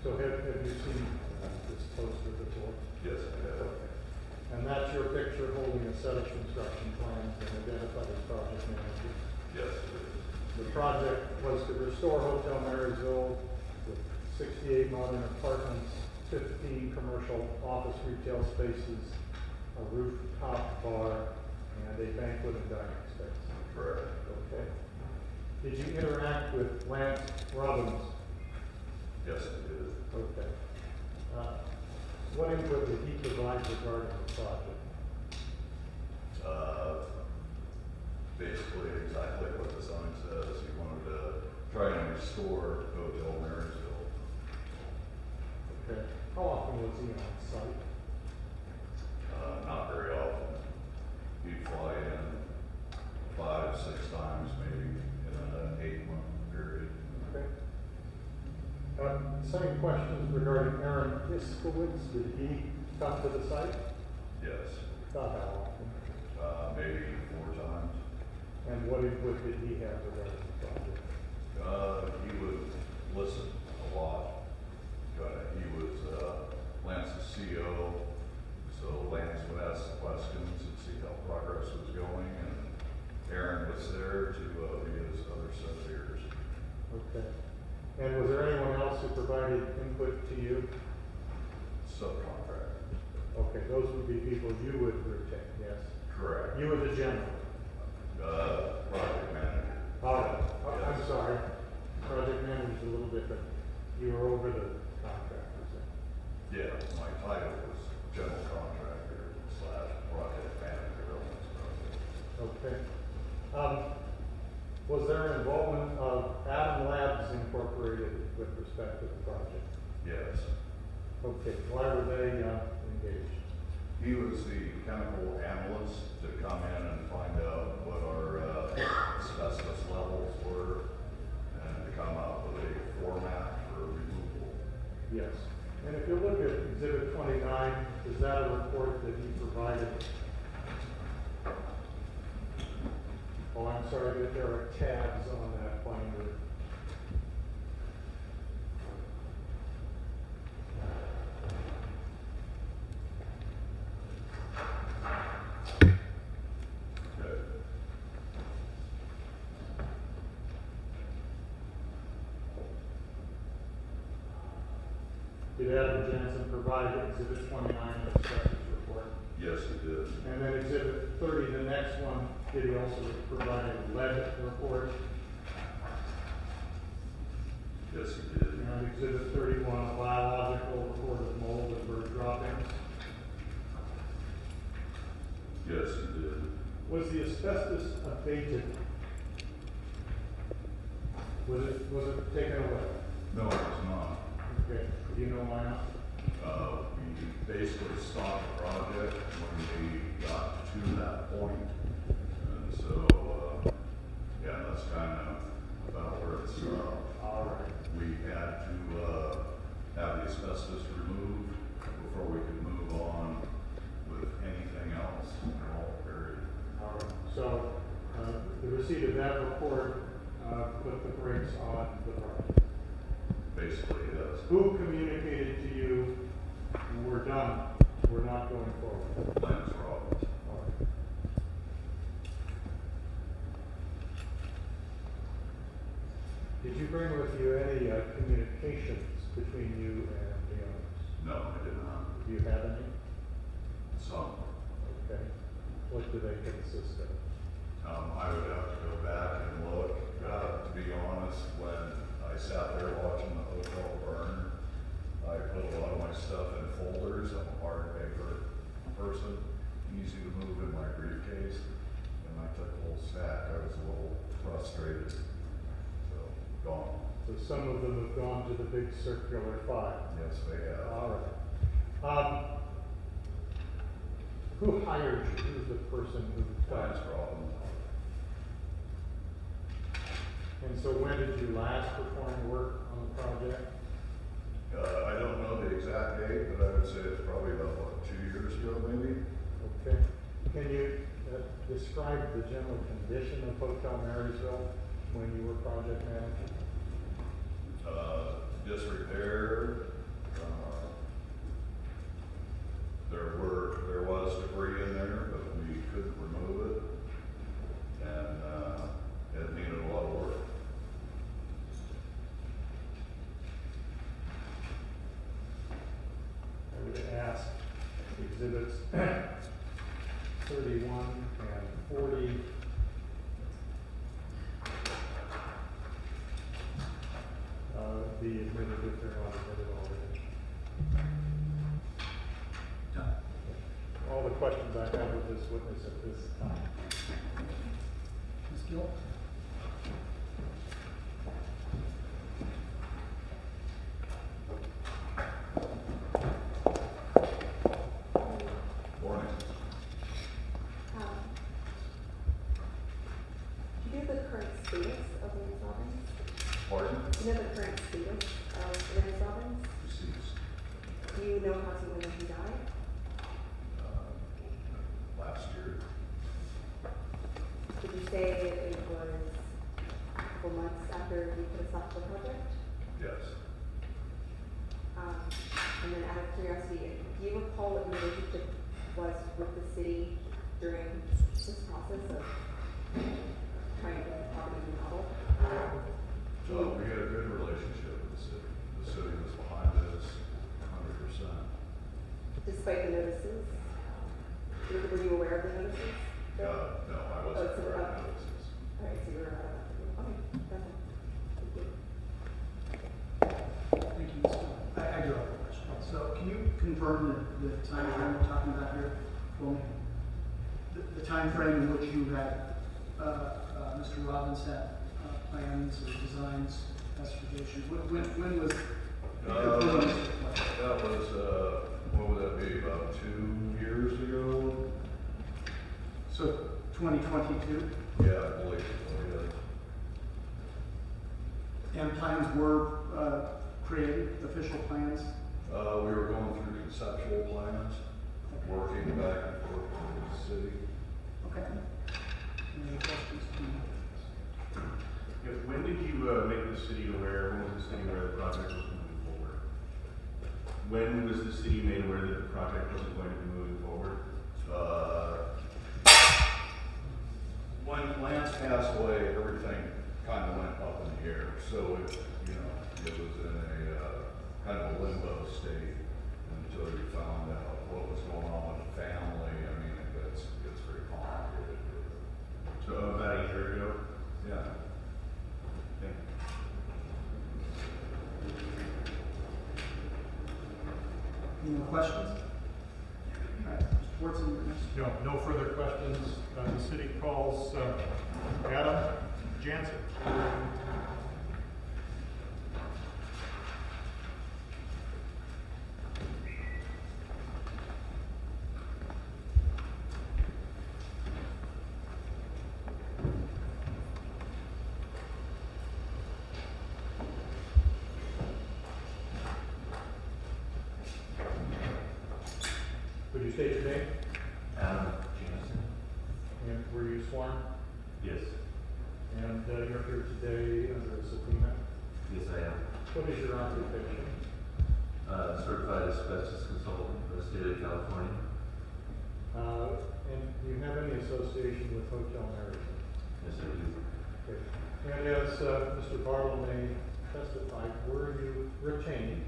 So have you seen this poster before? Yes, I have. Okay. And that's your picture holding a set of construction plans and identified as project manager. Yes, it is. The project was to restore Hotel Marysville with 68 modern apartments, 15 commercial office retail spaces, a rooftop bar, and a banquet and dining space. Correct. Okay. Did you interact with Lance Robbins? Yes, it is. Okay. What input did he provide regarding the project? Basically exactly what the sign says. He wanted to try and restore Hotel Marysville. Okay. How often was he on site? Not very often. He'd fly in 5, 6 times maybe in an 8-month period. Okay. Same questions regarding Aaron Iskowitz. Did he come to the site? Yes. About how often? Maybe 4 times. And what input did he have regarding the project? He would listen a lot. He was Lance's CO, so Lance would ask the questions and see how progress was going, and Aaron was there to be his other set of ears. Okay. And was there anyone else who provided input to you? Subcontractor. Okay, those would be people you would rotate, yes? Correct. You were the general. Project manager. All right. I'm Yes. sorry. Project manager's a little different. You were over the contractors then. Yeah, my title was general contractor / project manager on this project. Okay. Was there involvement of Adam Labs Incorporated with respect to the project? Yes. Okay. Why were they engaged? He was the chemical analyst to come in and find out what our asbestos levels were and to come up with a format for removal. Yes. And if you look at Exhibit 29, is that a report that he provided? Oh, I'm sorry, that there are tabs on that binder. Okay. Did Adam Jansen provide Exhibit 29 of the inspector's report? Yes, he did. And then Exhibit 30, the next one, did he also provide a lead report? Yes, he did. And Exhibit 31, a biological report of mold and bird droppings? Yes, he did. Was the asbestos abated? Was it taken away? No, it's not. Okay, do you know why not? We basically stopped the project when we got to that point. And so, yeah, that's kind of about where it's from. All right. We had to have the asbestos removed before we could move on with anything else at all, period. All right. So, the receipt of that report put the brakes on the project. Basically, yes. Who communicated to you, we're done, we're not going forward? Lance Robbins. All right. Did you bring with you any communications between you and the owners? No, I did not. Do you have any? Some. Okay. What do they consist of? I would have to go back and look. To be honest, when I sat there watching the hotel burn, I put a lot of my stuff in folders. I'm a hard paper person, easy to move in my briefcase. And I took a whole stack. I was a little frustrated. So, gone. So some of them have gone to the big circular file. Yes, they have. All right. Who hired you? Who's the person who Lance Robbins. And so when did you last perform work on the project? I don't know the exact date, but I would say it's probably about, 2 years ago, maybe? Okay. Can you describe the general condition of Hotel Marysville when you were project manager? Disrepair, There was debris in there, but we couldn't remove it, and, it needed a lot of work. I would ask exhibits 31 and 40. Be admitted if they're not admitted already. All the questions I have with this witness at this time. Ms. Gill? Morning. Do you know the current status of Lance Robbins? Pardon? Do you know the current status of Lance Robbins? Deceased. Do you know approximately when he died? Last year. Did you say it was a couple months after you put a stop to the project? Yes. And then out of curiosity, do you recall what your relationship was with the city during this process of trying to get the property remodeled? So we had a good relationship with the city. The city was behind us 100%. Despite the notices? Were you aware of the notices? No, I wasn't so, aware of notices. All right, so you were, okay, that's all. Thank you. Thank you, Ms. Gill. I do have a question. So can you confirm the time frame we're talking about here for me? The time frame in which you had, Mr. Robbins had plans or designs, specifications? When was? That was, what would that be, about 2 years ago? So 2022? Yeah, I believe so, yeah. And plans were created, official plans? We were going through conceptual plans, working back and forth with the city. Okay. Any other questions? Yes, when did you make the city aware, when was the city aware the project was moving forward? When was the city made aware that the project wasn't going to be moving forward? When Lance passed away, everything kind of went up in the air. So it, it was in a kind of a limbo state until you found out what was going on with the family. I mean, it gets very complicated. So about a year ago? Yeah. Thank you. Any more questions? All right, Mr. Fortson, you're next. No further questions. The city calls Adam Jansen. Would you state your name? Adam Jansen. And were you sworn? Yes. And you're here today under a subpoena. Yes, I am. What is your occupation? Certified asbestos consultant for the state of California. And do you have any association with Hotel Marysville? Yes, I do. Okay. And as Mr. Barlow may testify, were you retained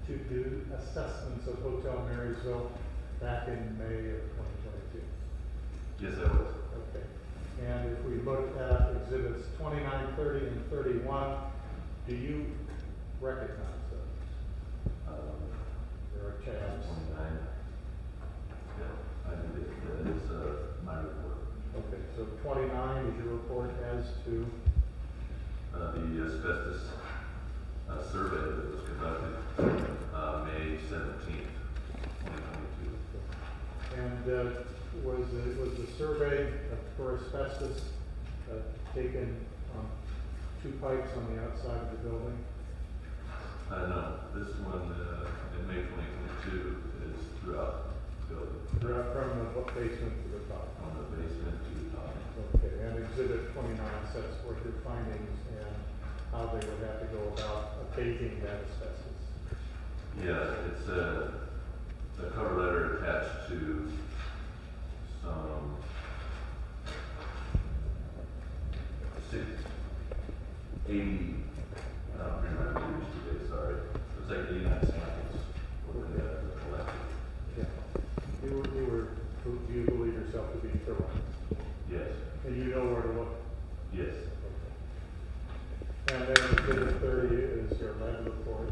to do assessments of Hotel Marysville back in May of 2022? Yes, I was. Okay. And if we look at exhibits 29, 30, and 31, do you recognize those? There are tabs. 29. Yeah, I did it. It's my report. Okay, so 29 is your report as to? The asbestos survey that was conducted May 17th, 2022. And was the survey for asbestos taken on 2 pipes on the outside of the building? No, this one in May 2022 is throughout the building. Throughout from the basement to the top? From the basement to the top. Okay, and exhibit 29 sets forth your findings and how they would have to go about abating that asbestos. Yeah, it's a cover letter attached to some 80, I don't remember the numbers today, sorry. It's like 89 samples were collected. Yeah. Do you believe yourself to be thorough? Yes, And you know where to look? yes, And then exhibit 30 is your lead report.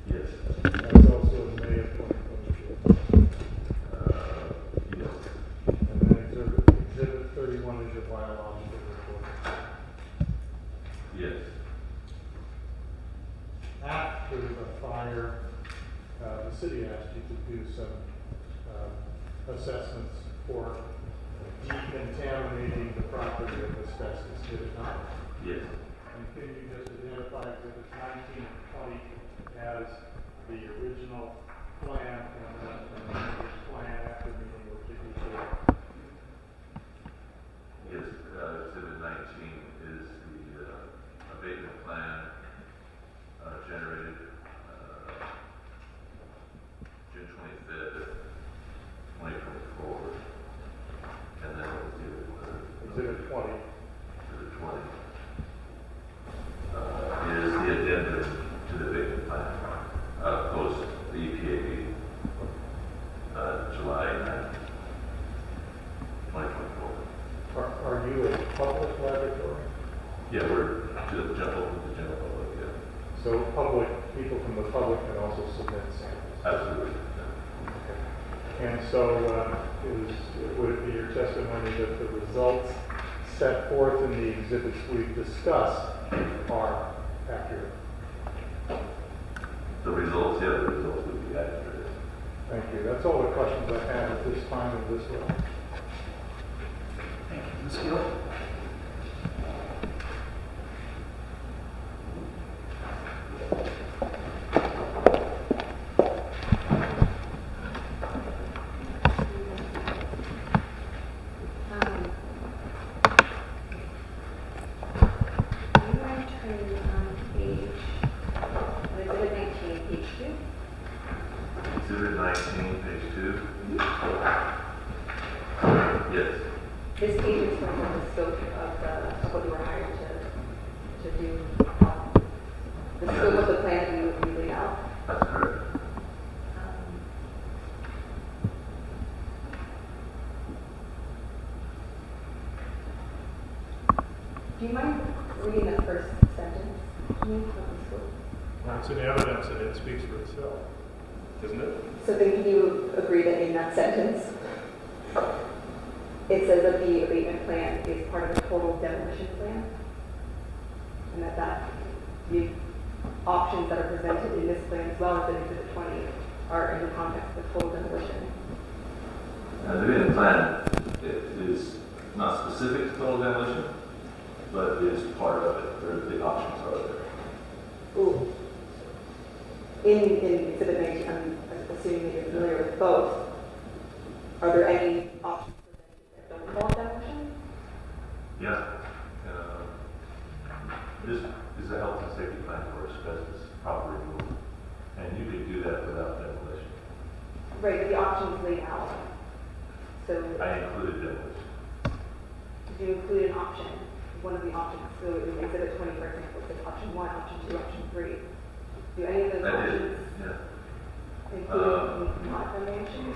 yes, That's also in May of 2022. yes, And then exhibit 31 is your biological report. yes, After the fire, the city asked you to do some assessments for decontaminating the property of asbestos, did it not? yes. And can you just identify exhibits 19 and 20 as the original plan and the plan after meeting with the EPA? Yes, exhibit 19 is the abatement plan generated June 25th, 2024. And then Exhibit 20. exhibit 20 is the addendum to the abatement plan post the EPA meeting, July 9th, 2024. Are you a public laboratory? Yeah, we're to the general public, yeah. So people from the public can also submit samples? Absolutely. And so, would it be your testimony that the results set forth in the exhibits we've discussed are accurate? The results would be accurate. Thank you. That's all the questions I have at this time of this round. Thank you. Ms. Gill? Exhibit 19, page 2. Yes, This page is from the scope of what you were hired to do. The scope of the plan you laid out. that's correct. Do you mind reading the first sentence to me of the scope? It's in evidence and it speaks for itself, isn't it? So then can you agree that in that sentence, it says that the abatement plan is part of a total demolition plan? And that the options that are presented in this plan as well as in Exhibit 20 are in the context of total demolition? The abatement plan is not specific to total demolition, but is part of it, or the options are there. Ooh. In Exhibit 19, I'm assuming that you're familiar with both. Are there any options that don't involve demolition? Yeah. This is a health and safety plan for asbestos proper removal, and you can do that without demolition. Right, but the options laid out. So I included demolition. did you include an option? One of the options. So in Exhibit 20, for example, it says option 1, option 2, option 3. Do any of those I options did, yeah. include not demolition?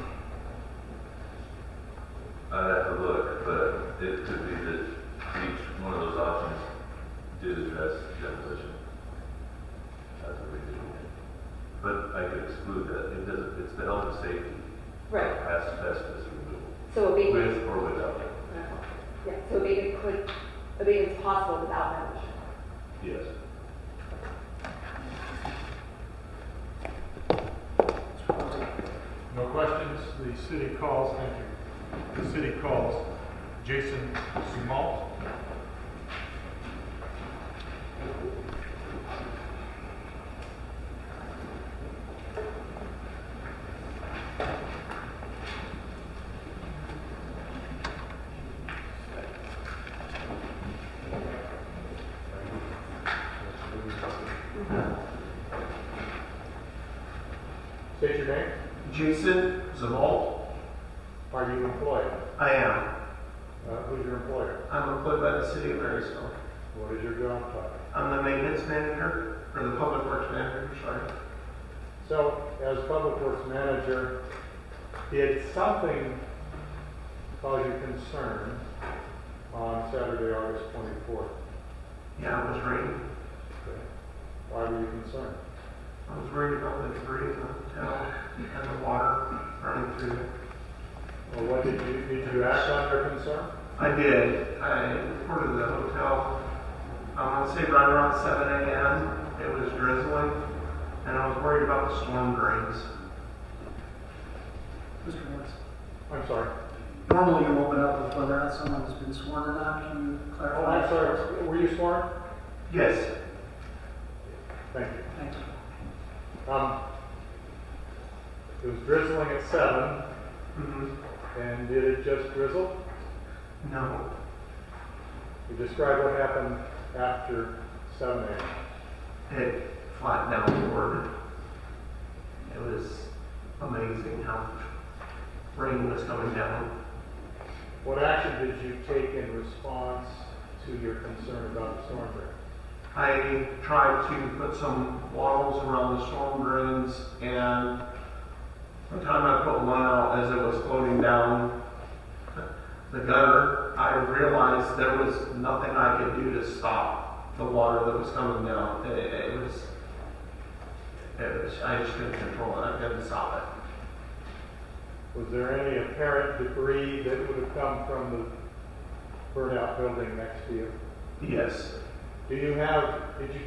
I'd have to look, but it could be that each one of those options did address demolition as a reason. But I could exclude that. It doesn't, it's the health and safety. Right. Asbestos removal. So abatement. With or without. Yeah, so abatement is possible without demolition. Yes. No questions? The city calls, thank you. The city calls Jason Sumalt. Jason Zavalt. Are you employed? I am. Who's your employer? I'm employed by the city of Marysville. What is your job title? I'm the maintenance manager, or the public works manager, sorry. So, as Public Works Manager, did something cause you concern on Saturday, August 24th? Yeah, it was raining. Okay. Why were you concerned? I was worried about the debris in the hotel and the water running through it. Well, did you act on your concern? I did. I reported the hotel, I want to say right around 7 a.m. It was drizzling, and I was worried about the storm drains. Mr. Morris. I'm sorry. Normally you open up with whether or not someone has been sworn or not. Can you Oh, clarify? I'm sorry. Were you sworn? Yes. Thank you. Thank you. It was drizzling at 7, Mm-hmm. and did it just drizzle? No. You describe what happened after 7 a.m. It flattened out the board. It was amazing how rain was coming down. What action did you take in response to your concern about the storm drain? I tried to put some wattles around the storm drains, and by the time I put one out as it was floating down the gutter, I realized there was nothing I could do to stop the water that was coming down. It was I just couldn't control it. I couldn't stop it. Was there any apparent debris that would have come from the burnt-out building next to you? Yes, Did you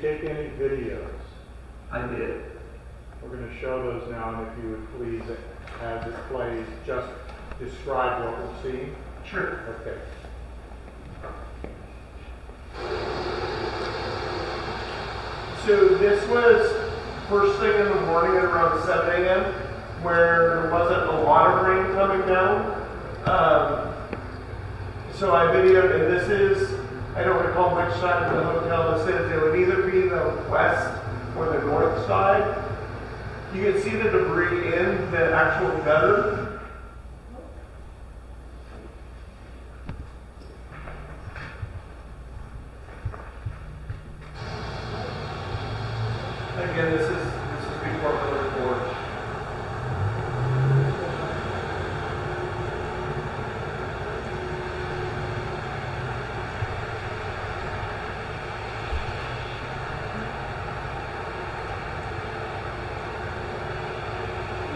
take any videos? I did. We're going to show those now, and if you would please, as it plays, just describe what we're seeing. Sure. Okay. So this was first thing in the morning at around 7 a.m. where there wasn't a lot of rain coming down. So I videoed, and this is, I don't recall which side of the hotel this is. It would either be the west or the north side. You can see the debris in the actual gutter. Again, this is before the report.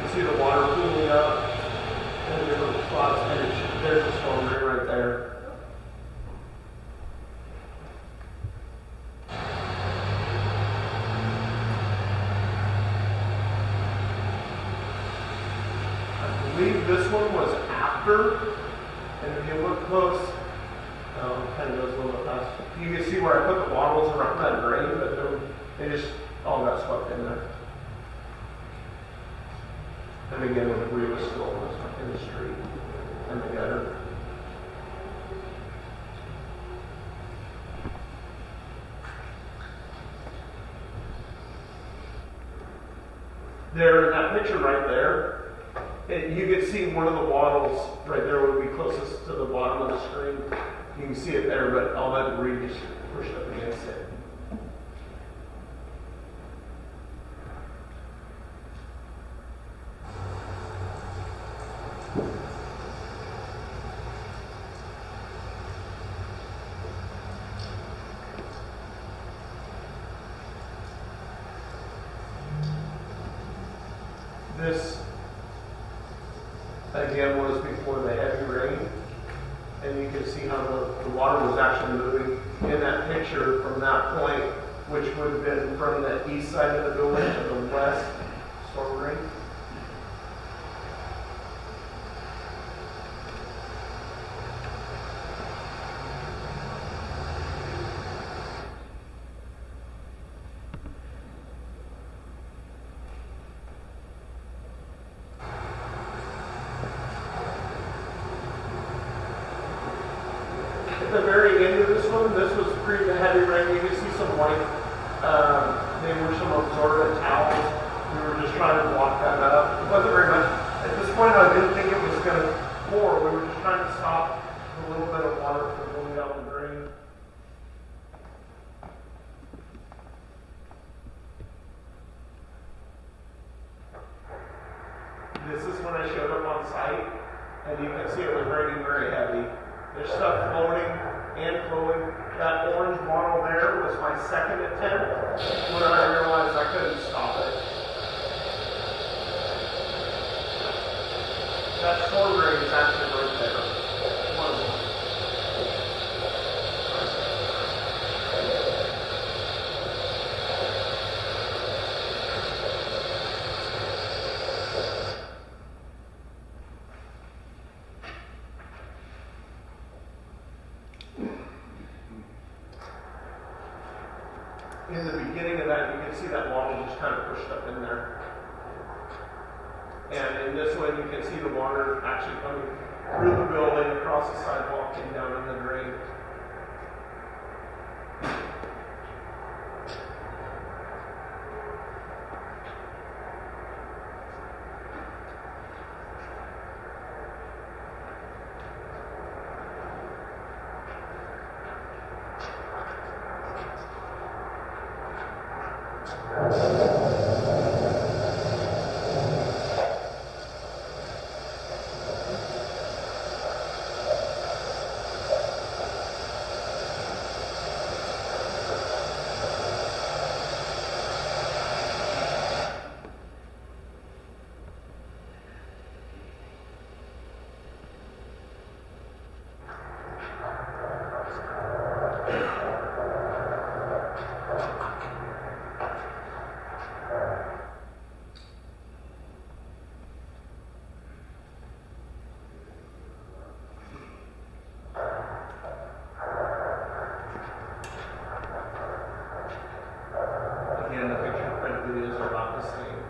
You see the water pooling up in different spots, and there's a storm drain right there. I believe this one was after, and if you look close, kind of goes a little bit fast. You can see where I put the wattles around that drain, but they just all got swept in there. And again, the debris was still in the street and the gutter. There, in that picture right there, you can see one of the wattles right there would be closest to the bottom of the screen. You can see it there, but all that debris just pushed up against it. This, again, was before the heavy rain, and you can see how the water was actually moving in that picture from that point, which would have been from the east side of the building to the west storm drain. At the very end of this one, this was pre the heavy rain. You can see some white, they were some absorbent towels. We were just trying to block that up. It wasn't very much point, I didn't think it was going to pour. We were just trying to stop a little bit of water from going down the drain. This is when I showed up on site, and you can see it was raining very heavy. There's stuff floating and flowing. That orange bottle there was my second attempt when I realized I couldn't stop it. That storm drain is actually right there. One of them. In the beginning of that, you can see that water just kind of pushed up in there. And in this one, you can see the water actually coming through the building, across the sidewalk, and down in the drain. Again, the picture print videos are about the same.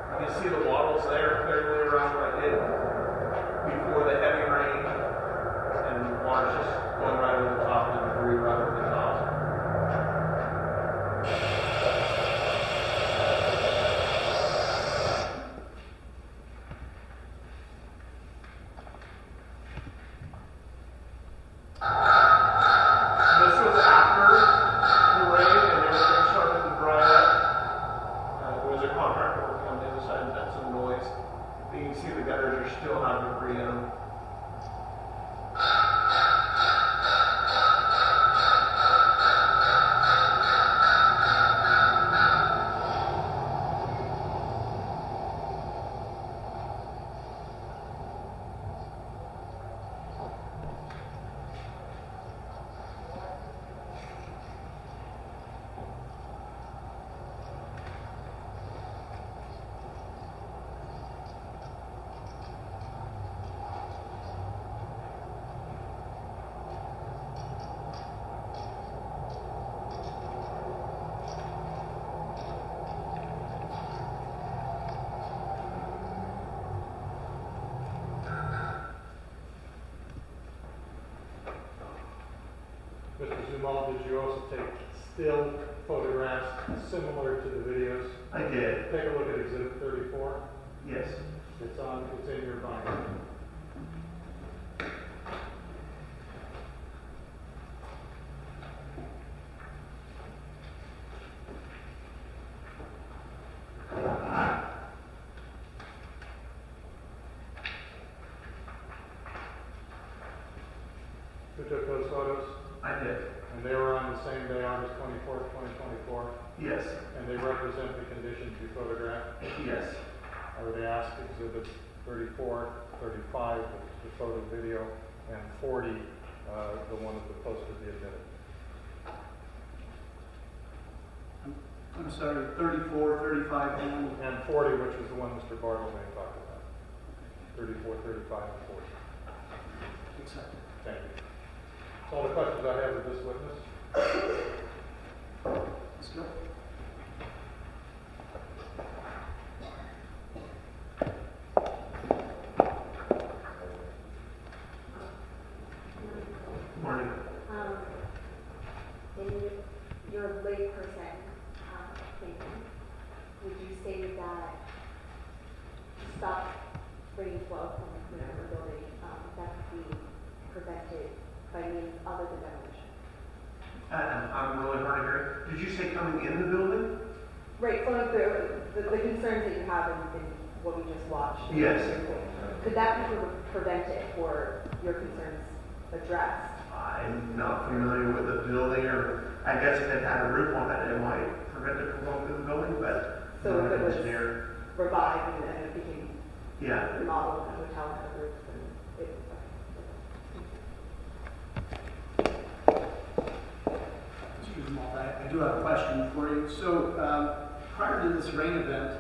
You can see the wattles there clearly around what I did before the heavy rain, and the water's just going right over the top of the debris, right over the top. This was after the rain and everything started to dry up. There was a contractor working on the other side and that's some noise. But you can see the gutters are still have debris in them. Mr. Zumal, did you also take still photographs similar to the videos? I did. Take a look at Exhibit 34. Yes. It's in your binder. Who took those photos? I did. And they were on the same day, August 24th, 2024, Yes. and they represent the conditions you photographed. Yes. I would ask Exhibits 34, 35, the photo video, and 40, the one that the poster be admitted. I'm sorry, 34, 35, And 40, which is the one Mr. Bartleby talked about. 34, 35, and 40. accepted. Thank you. That's all the questions I have of this witness. Let's go. Morning. In your lay percent, stated that stop rain flow from the Plumas building, that could be prevented by means other than demolition. I'm really hard to hear. Did you say coming in the building? Right, so like the concerns that you have in what we just watched. Yes. Could that be prevented or your concerns addressed? I'm not familiar with the building, or I guess if it had a roof on it, it might prevent it from going through the building, but So I'm if not it an was engineer. revived and it became Yeah. remodeled and the hotel had a roof and it. Excuse me, I do have a question for you. So, prior to this rain event,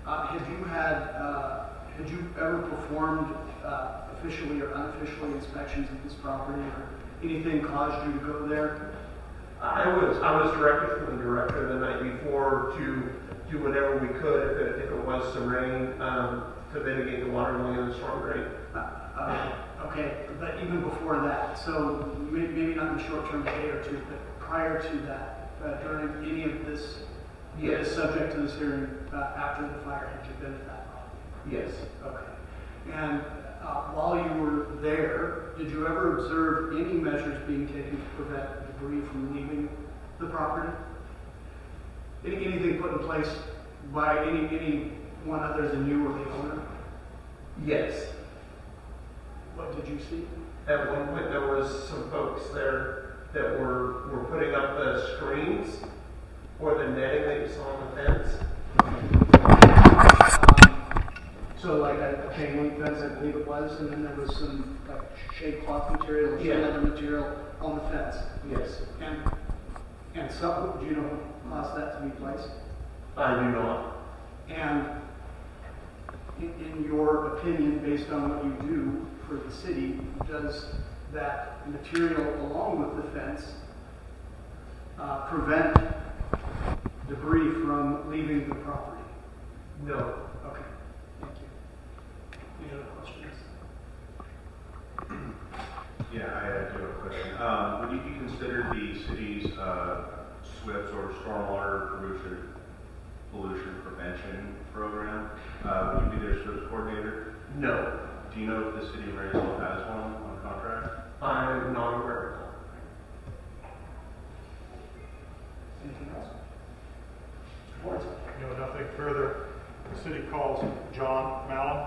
had you ever performed officially or unofficially inspections of this property, or anything caused you to go there? I was directed from the director the night before to do whatever we could if it was to rain, to mitigate the water going in the storm drain. Okay, but even before that, so maybe not in the short term, a day or two, but prior to that, during any of this, Yes. subject to this hearing, after the fire, had you been at that property? Yes. Okay. And while you were there, did you ever observe any measures being taken to prevent debris from leaving the property? Anything put in place by anyone other than you or the owner? Yes. What did you see? At one point, there was some folks there that were putting up the screens or the netting that you saw on the fence. So like a chain link fence, I believe it was, and then there was some like shade cloth material or some Yeah. other material on the fence. Yes. And so, do you know what caused that to be placed? I do not. And in your opinion, based on what you do for the city, does that material along with the fence prevent debris from leaving the property? No. Okay, thank you. Any other questions? Yeah, I do have a question. Would you be considered the city's SWIFT or stormwater pollution prevention program? Would you be their SWIFT coordinator? No. Do you know if the city of Marysville has one on contract? I'm not aware of Anything else? Board? No, nothing further. The city calls John Mallon.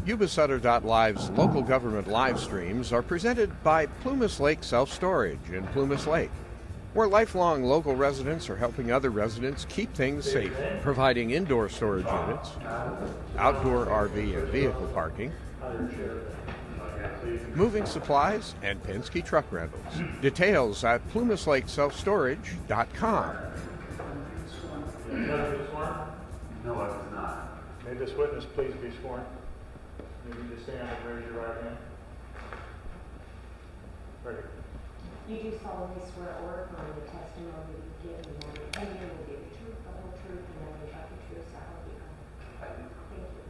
Yuba-Sutter.live's local government live streams are presented by Plumas Lake Self-Storage in Plumas Lake, where lifelong local residents are helping other residents keep things safe, providing indoor storage units, outdoor RV and vehicle parking, moving supplies, and Penske truck rentals. Details at plumaslakeselfstorage.com. No, I was not. May this witness please be sworn. You need to stand and raise your right hand. Ready. You do solemnly swear or affirm the testimony you give in the matter and you will give the truth, the whole truth, and nothing but the truth, so help you God. I do. Thank you.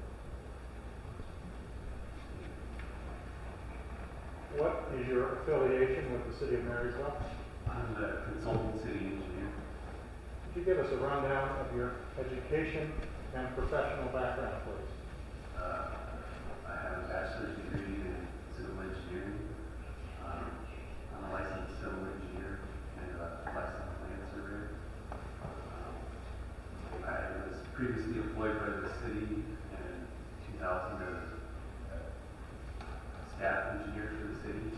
What is your affiliation with the city of Marysville? I'm the consultant city engineer. Could you give us a rundown of your education and professional background, please? I have a bachelor's degree in civil engineering. I'm a licensed civil engineer and a licensed land surveyor. I was previously employed by the city in 2000 as a staff engineer for the city.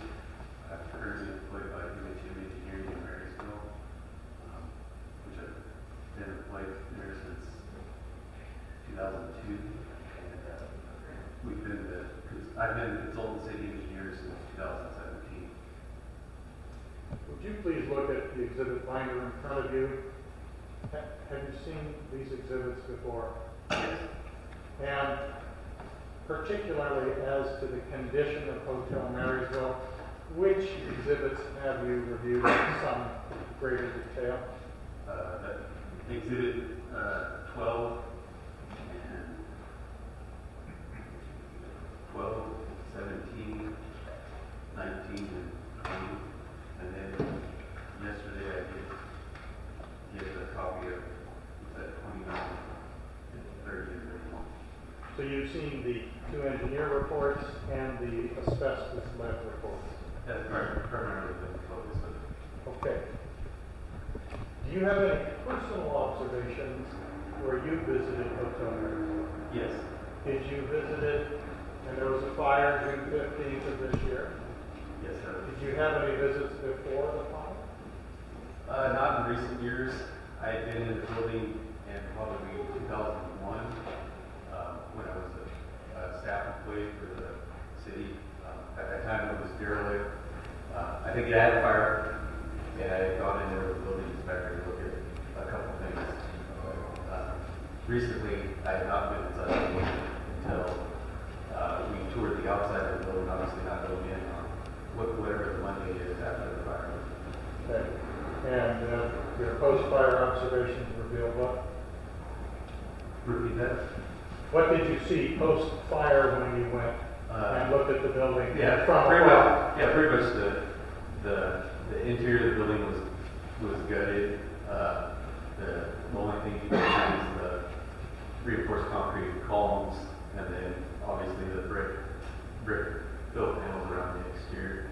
I'm currently employed by UHM Engineering in Marysville, which I've been employed there since 2002. I've been a consultant city engineer since 2017. Would you please look at the exhibit binder in front of you? Have you seen these exhibits before? Yes. And particularly as to the condition of Hotel Marysville, which exhibits have you reviewed in some greater detail? Exhibit 12 and 12, 17, 19, and 20. And then yesterday I did get a copy of that 29, and 30, and 31. So you've seen the two engineer reports and the asbestos lab reports. That's primarily the focus of it. Okay. Do you have any personal observations where you visited Hotel Marysville? Yes. Did you visit it and there was a fire June 15th of this year? Yes, sir. Did you have any visits before the fire? Not in recent years. I had been in the building in probably 2001 when I was a staff employee for the city. At that time, it was derelict. I think it had a fire, and I had gone in there with the building inspector to look at a couple things. Recently, I had not been inside the building until we toured the outside of the building, obviously not going in on whatever the Monday is after the fire. Okay. And your post-fire observations revealed what? Repeat that? What did you see post-fire when you went and looked at the building? Yeah, from pretty afar? much. Yeah, pretty much the interior of the building was gutted. The only thing you can see is the reinforced concrete columns, and then obviously the brick fill panels around the exterior.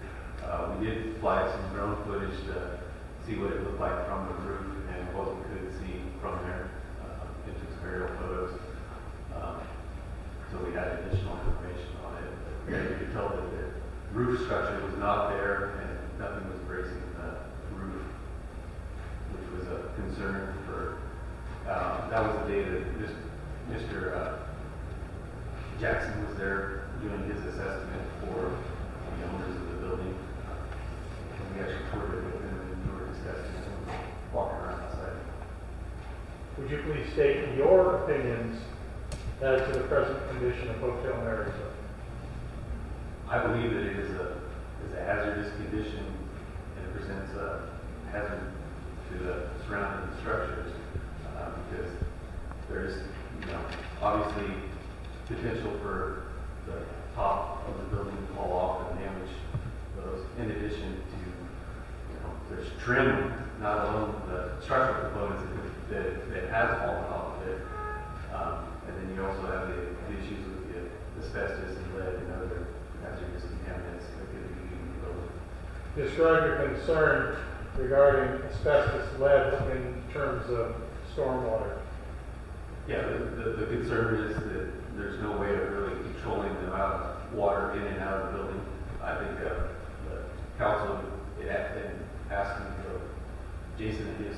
We did fly some drone footage to see what it looked like from the roof and what we could see from there. It took some aerial photos. So we had additional information on it. You could tell that the roof structure was not there and nothing was bracing the roof, which was a concern for, that was the day that Mr. Jackson was there doing his assessment for the owners of the building. And we actually toured it with him and we were discussing it and walking around outside. Would you please state your opinions as to the present condition of Hotel Marysville? I believe that it is a hazardous condition and it presents a hazard to the surrounding structures because there's, obviously potential for the top of the building to fall off and damage those. In addition to, there's trim, not alone the structural components that has fallen off of it. And then you also have the issues with the asbestos and lead and other hazardous contaminants that could be in the building. Describe your concern regarding asbestos lead in terms of stormwater. Yeah, the concern is that there's no way of really controlling the amount of water in and out of the building. I think the council had asked me for Jason and his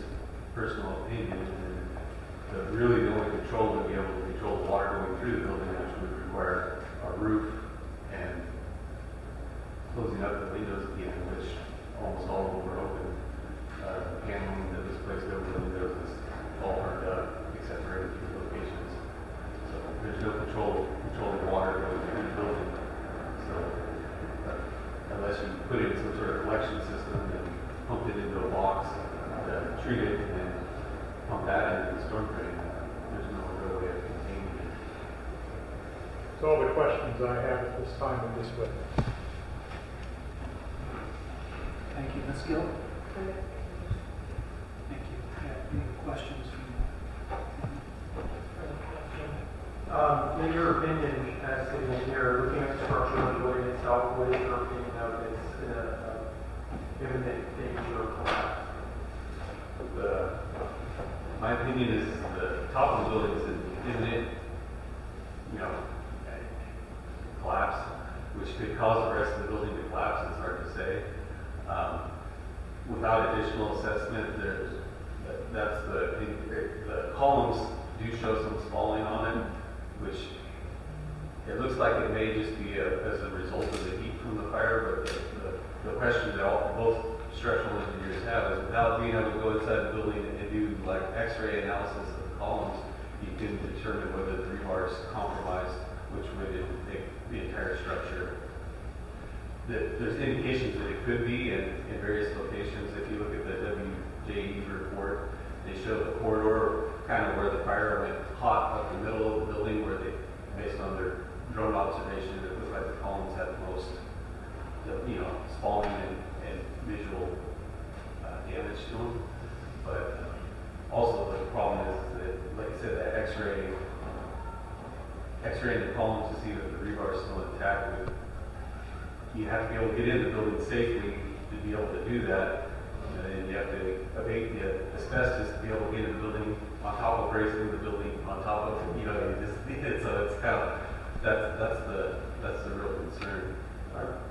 personal opinion, and really the only control to be able to control the water going through the building, which would require a roof and closing up the windows again, which almost all of them were open. The paneling that was placed over the windows is all burned up, except for in a few locations. So there's no controlling water going through the building. So unless you put it in some sort of collection system and pump it into a box to treat it and then pump that into the storm drain, there's no real way of containing it. That's all the questions I have at this time of this witness. Thank you. Ms. Gill? Thank you. Any questions In your opinion, as city engineer, looking at the structure of the building itself, what is your opinion of its imminent danger of collapse? My opinion is the top of the building is an imminent, collapse, which could cause the rest of the building to collapse. It's hard to say. Without additional assessment, that's the columns do show some spalling on it, which it looks like it may just be as a result of the heat from the fire. But the question that both structural engineers have is, without being able to go inside the building and do like X-ray analysis of the columns, you can determine whether the rebar is compromised, which would make the entire structure. There's indications that it could be in various locations. If you look at the WJE report, they show the corridor kind of where the fire went hot up the middle of the building, where they, based on their drone observation, it looked like the columns had the most, spalling and visual damage to them. But also the problem is that, like I said, that X-raying the columns to see that the rebar is still intact. You have to be able to get in the building safely to be able to do that. And you have to abate the asbestos to be able to get in the building on top of bracing the building on top of, so it's kind of, that's the real concern.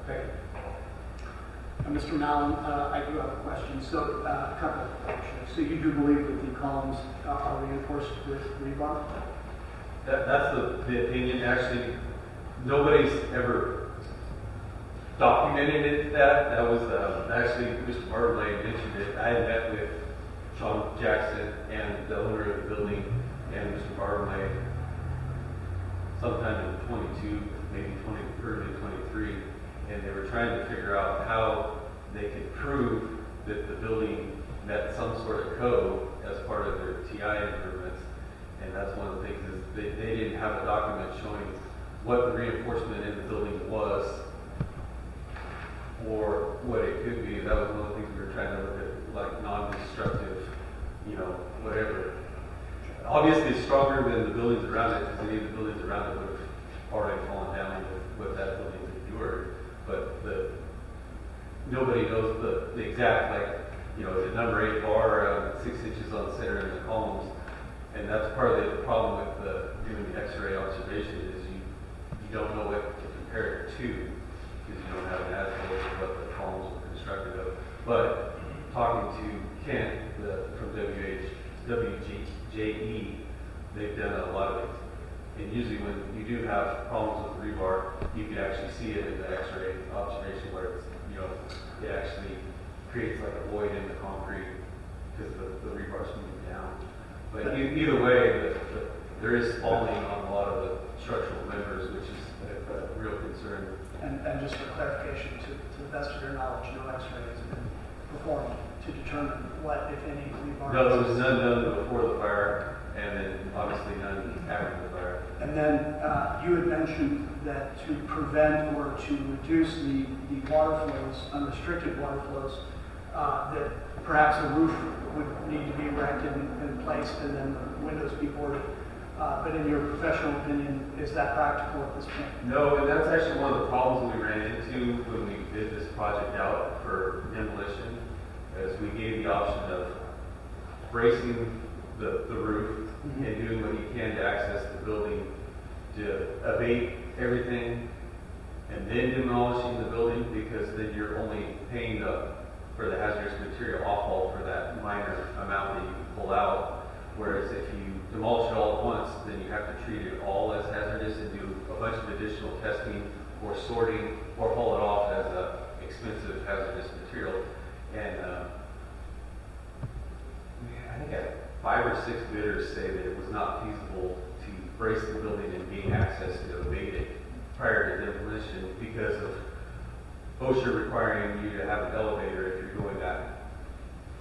Thank you. Mr. Mallon, I do have a question. So, a couple of questions. So you do believe that the columns are reinforced with rebar? That's the opinion. Actually, nobody's ever documented it. That was actually Mr. Bartley mentioned it. I had met with Sean Jackson and the owner of the building and Mr. Bartley sometime in 22, maybe early 23, and they were trying to figure out how they could prove that the building met some sort of code as part of their TI improvements. And that's one of the things is they didn't have a document showing what the reinforcement in the building was or what it could be. That was one of the things we were trying to look at, like non-destructive, whatever. Obviously it's stronger than the buildings around it, because any of the buildings around it would have already fallen down with what that building endured. But nobody knows the exact, is it number 8 bar, 6 inches on the center of the columns. And that's part of the problem with doing the X-ray observation is you don't know what to compare it to, because you don't have an as-built of what the columns were constructed of. But talking to Kent from WJE, they've done a lot of it. And usually when you do have problems with rebar, you can actually see it in the X-ray observation where it's, it actually creates like a void in the concrete because the rebar's moving down. But either way, there is falling on a lot of the structural members, which is a real concern. And just for clarification, to the best of your knowledge, no X-ray has been performed to determine what, if any, rebar. No, there was none done before the fire, and then obviously none after the fire. And then you had mentioned that to prevent or to reduce the water flows, unrestricted water flows, that perhaps a roof would need to be erected and placed and then the windows be boarded. But in your professional opinion, is that practical at this point? No, and that's actually one of the problems we ran into when we did this project out for demolition, is we gave the option of bracing the roof and doing what you can to access the building to abate everything and then demolishing the building, because then you're only paying for the hazardous material off-haul for that minor amount that you can pull out. Whereas if you demolish it all at once, then you have to treat it all as hazardous and do a bunch of additional testing or sorting or haul it off as a expensive hazardous material. And I think 5 or 6 bidders say that it was not feasible to brace the building and gain access to abate it prior to demolition because of OSHA requiring you to have an elevator if you're going that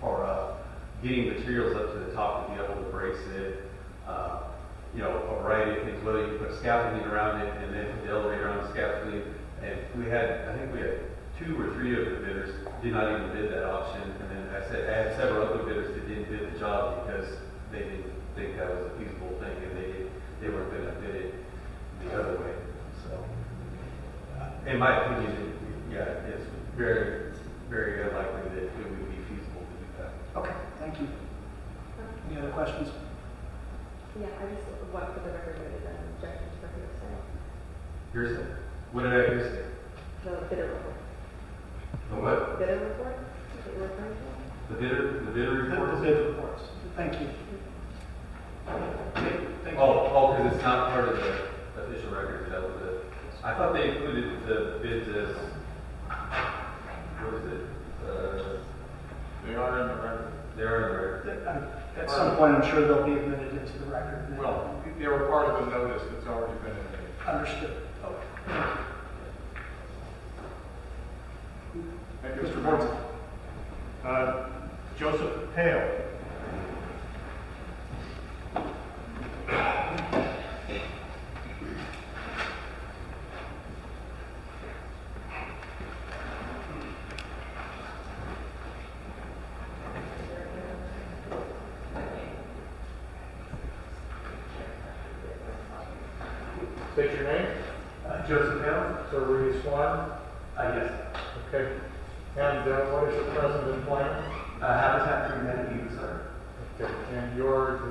far up, getting materials up to the top to be able to brace it, a variety of things, whether you put scaffolding around it and then put the elevator on the scaffolding. And I think we had 2 or 3 of the bidders did not even bid that option. And then I had several other bidders that didn't bid the job because they didn't think that was a feasible thing and they weren't going to bid it. in my opinion, it's very, very unlikely that it would be feasible to do that. Okay, thank you. Any other questions? Yeah, I just want for the record noted an objection to the hearsay. Hearsay? What did I hearsay? The bidder report. The what? Bidder report that you're referring to? The bidder report? The bid reports. Thank you. Okay, thank you. Oh, because it's not part of the official record. That was it. I thought they included the bids as, what is it? They are in the record. They are in the record. At some point, I'm sure they'll be admitted into the record. Well, they were part of the notice that's already been in. Understood. Thank you, Mr. Mr. Board. Joseph Hale. State your name. Joseph Hill? So were you sworn? Yes. Okay. And what is your present employment? Habitat for Humanity, Yuba-Sutter. Okay. And you're the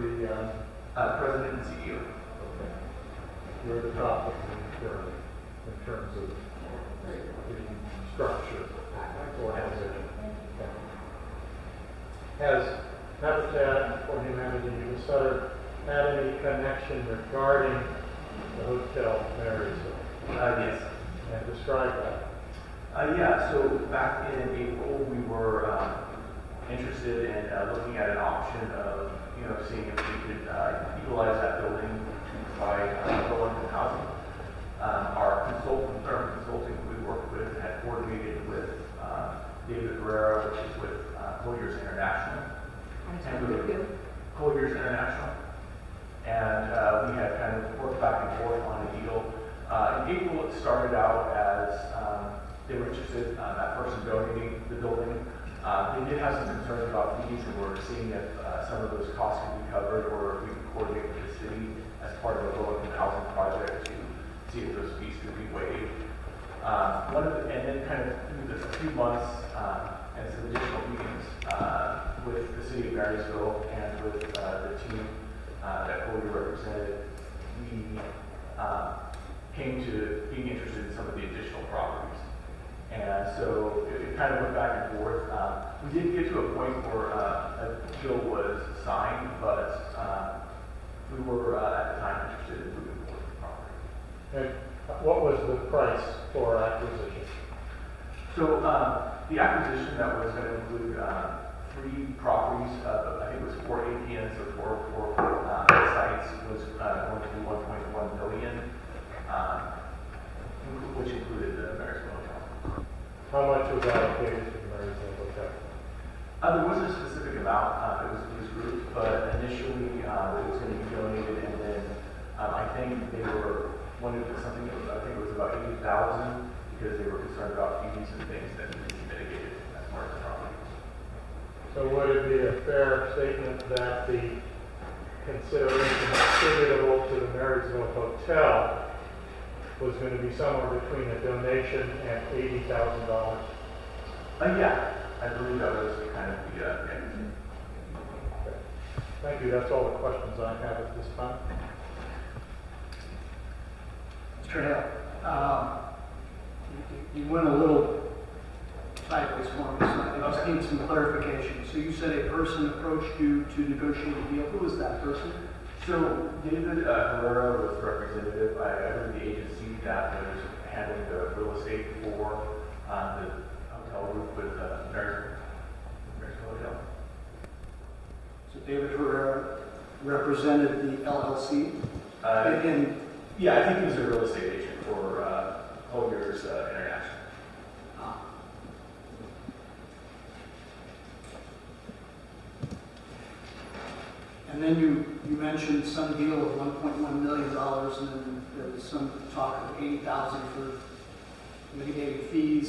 President and CEO. okay. You're the top of the pyramid in terms of the structure organization. Okay. Has Habitat for Humanity Yuba-Sutter had any connection regarding the Hotel Marysville? Yes. And describe that. Yeah, so back in April, we were interested in looking at an option of, seeing if we could utilize that building to provide low-income housing. Our consulting we worked with had coordinated with David Herrera, which is with Colliers International. Colliers International. And we had kind of worked back and forth on a deal. In April, it started out as they were interested in that person donating the building. They did have some concerns about fees, and we're seeing if some of those costs could be covered, or if we could coordinate with the city as part of a low-income housing project to see if those fees could be waived. And then kind of through a few months and some additional meetings with the city of Marysville and with the team that Collier represented, we came to being interested in some of the additional properties. And so it kind of went back and forth. We did get to a point where a deal was signed, but we were at the time interested in moving forward with the property. And what was the price for acquisition? So the acquisition that was going to include 3 properties, I think it was 4 APNs or 4 sites, was going to be $1.1 million, which included the Marysville Hotel. How much was allocated to the Marysville Hotel? There wasn't a specific amount. It was grouped, but initially it was going to be donated, and then I think they wanted to put something. I think it was about $80,000 because they were concerned about fees and things that needed to be mitigated as part of the property. So would it be a fair statement that the consideration attributable to the Marysville Hotel was going to be somewhere between a donation and $80,000? Yeah, I believe that was kind of the Okay. Thank you. That's all the questions I have at this time. Mr. Hale, you went a little sideways for me, so I just need some clarification. So you said a person approached you to negotiate a deal. Who was that person? So David Herrera was the representative. I believe the agency that was handling the real estate for the hotel group with Marysville Hotel. So David Herrera represented the LLC? Yeah, I think he was a real estate agent for Colliers International. And then you mentioned some deal of $1.1 million, and then there was some talk of $80,000 for mitigating fees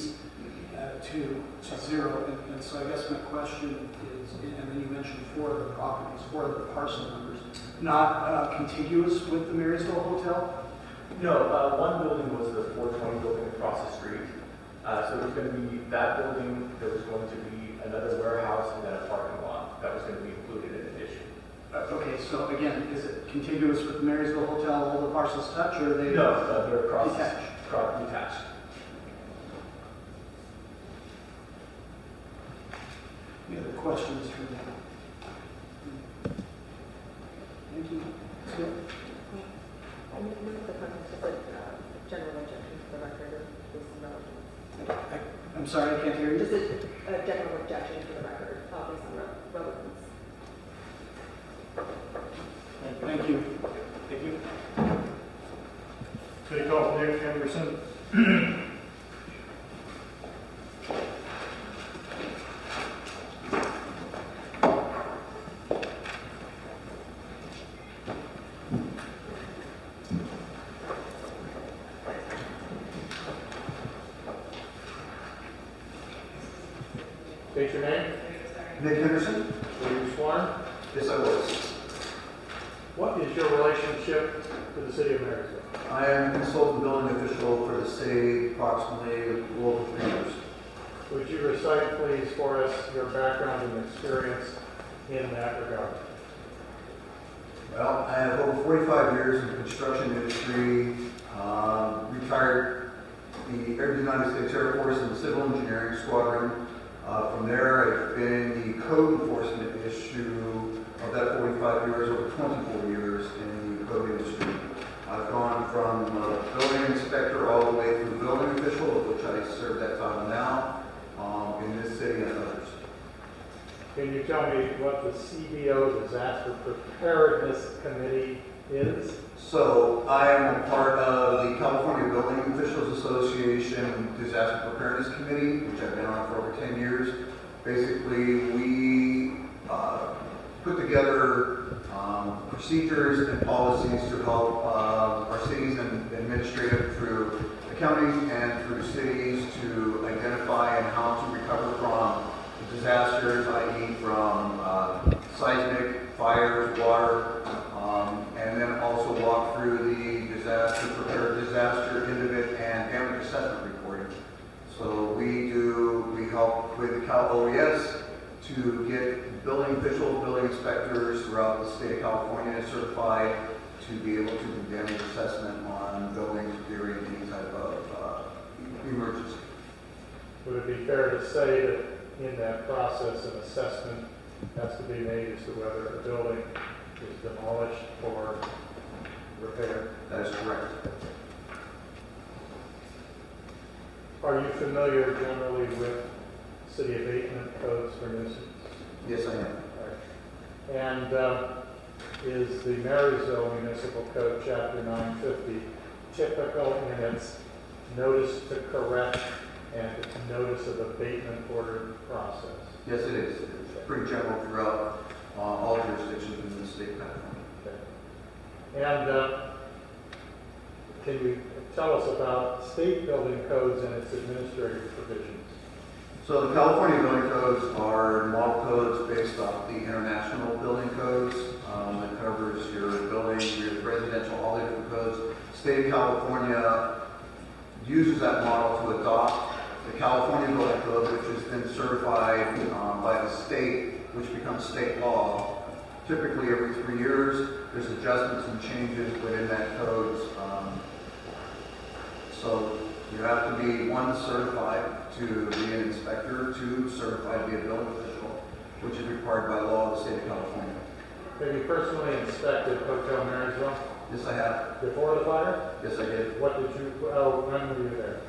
to zero. And so I guess my question is, and then you mentioned 4 of the properties, 4 of the parcel numbers, not contiguous with the Marysville Hotel? No, one building was the 420 building across the street. So there's going to be that building, there was going to be another warehouse and then a parking lot that was going to be included in addition. Okay, so again, is it contiguous with the Marysville Hotel, all the parcels touch, or are they? No, they're across detached? detached. Any other questions for that? Thank you. Skip? I move the context of the general objection to the record of this relevance. I'm sorry, I can't hear you. Just a general objection to the record based on relevance. Thank you. Thank you. City Hall, Nick Anderson. State your name. Nick Henderson? Were you sworn? Yes, I was. What is your relationship to the city of Marysville? I am a consultant building official for the city, approximately a little over 3 years. Would you recite, please, for us your background and experience in that regard? Well, I have over 45 years in the construction industry, retired the United States Air Force in the Civil Engineering Squadron. From there, I've been the code enforcement issue of that 45 years, over 24 years in the code industry. I've gone from building inspector all the way through building official, of which I serve that title now, in this city and others. Can you tell me what the CBO Disaster Preparedness Committee is? So I am a part of the California Building Officials Association Disaster Preparedness Committee, which I've been on for over 10 years. Basically, we put together procedures and policies to help our cities and administrative through the counties and through cities to identify and how to recover from disasters, i.e. from seismic, fires, water, and then also walk through the disaster incident and damage assessment reporting. So we help with the Cal OES to get building officials, building inspectors throughout the state of California certified to be able to do damage assessment on buildings during any type of emergency. Would it be fair to say that in that process, an assessment has to be made as to whether a building is demolished or repaired? That is correct. Are you familiar generally with city abatement codes for nuisance? Yes, I am. Right. And is the Marysville Municipal Code, Chapter 950, typical in its notice to correct and its notice of abatement order process? Yes, it is. It's pretty general throughout all jurisdictions in the state of California. Okay. And can you tell us about state building codes and its administrative provisions? So the California building codes are model codes based off the international building codes. That covers your building, your residential, all the different codes. State of California uses that model to adopt the California building code, which has been certified by the state, which becomes state law. Typically every 3 years, there's adjustments and changes within that code. So you have to be, one, certified to be an inspector, two, certified to be a building official, which is required by law of the state of California. Have you personally inspected Hotel Marysville? Yes, I have. Before the fire? Yes, I did. What did you, when were you there?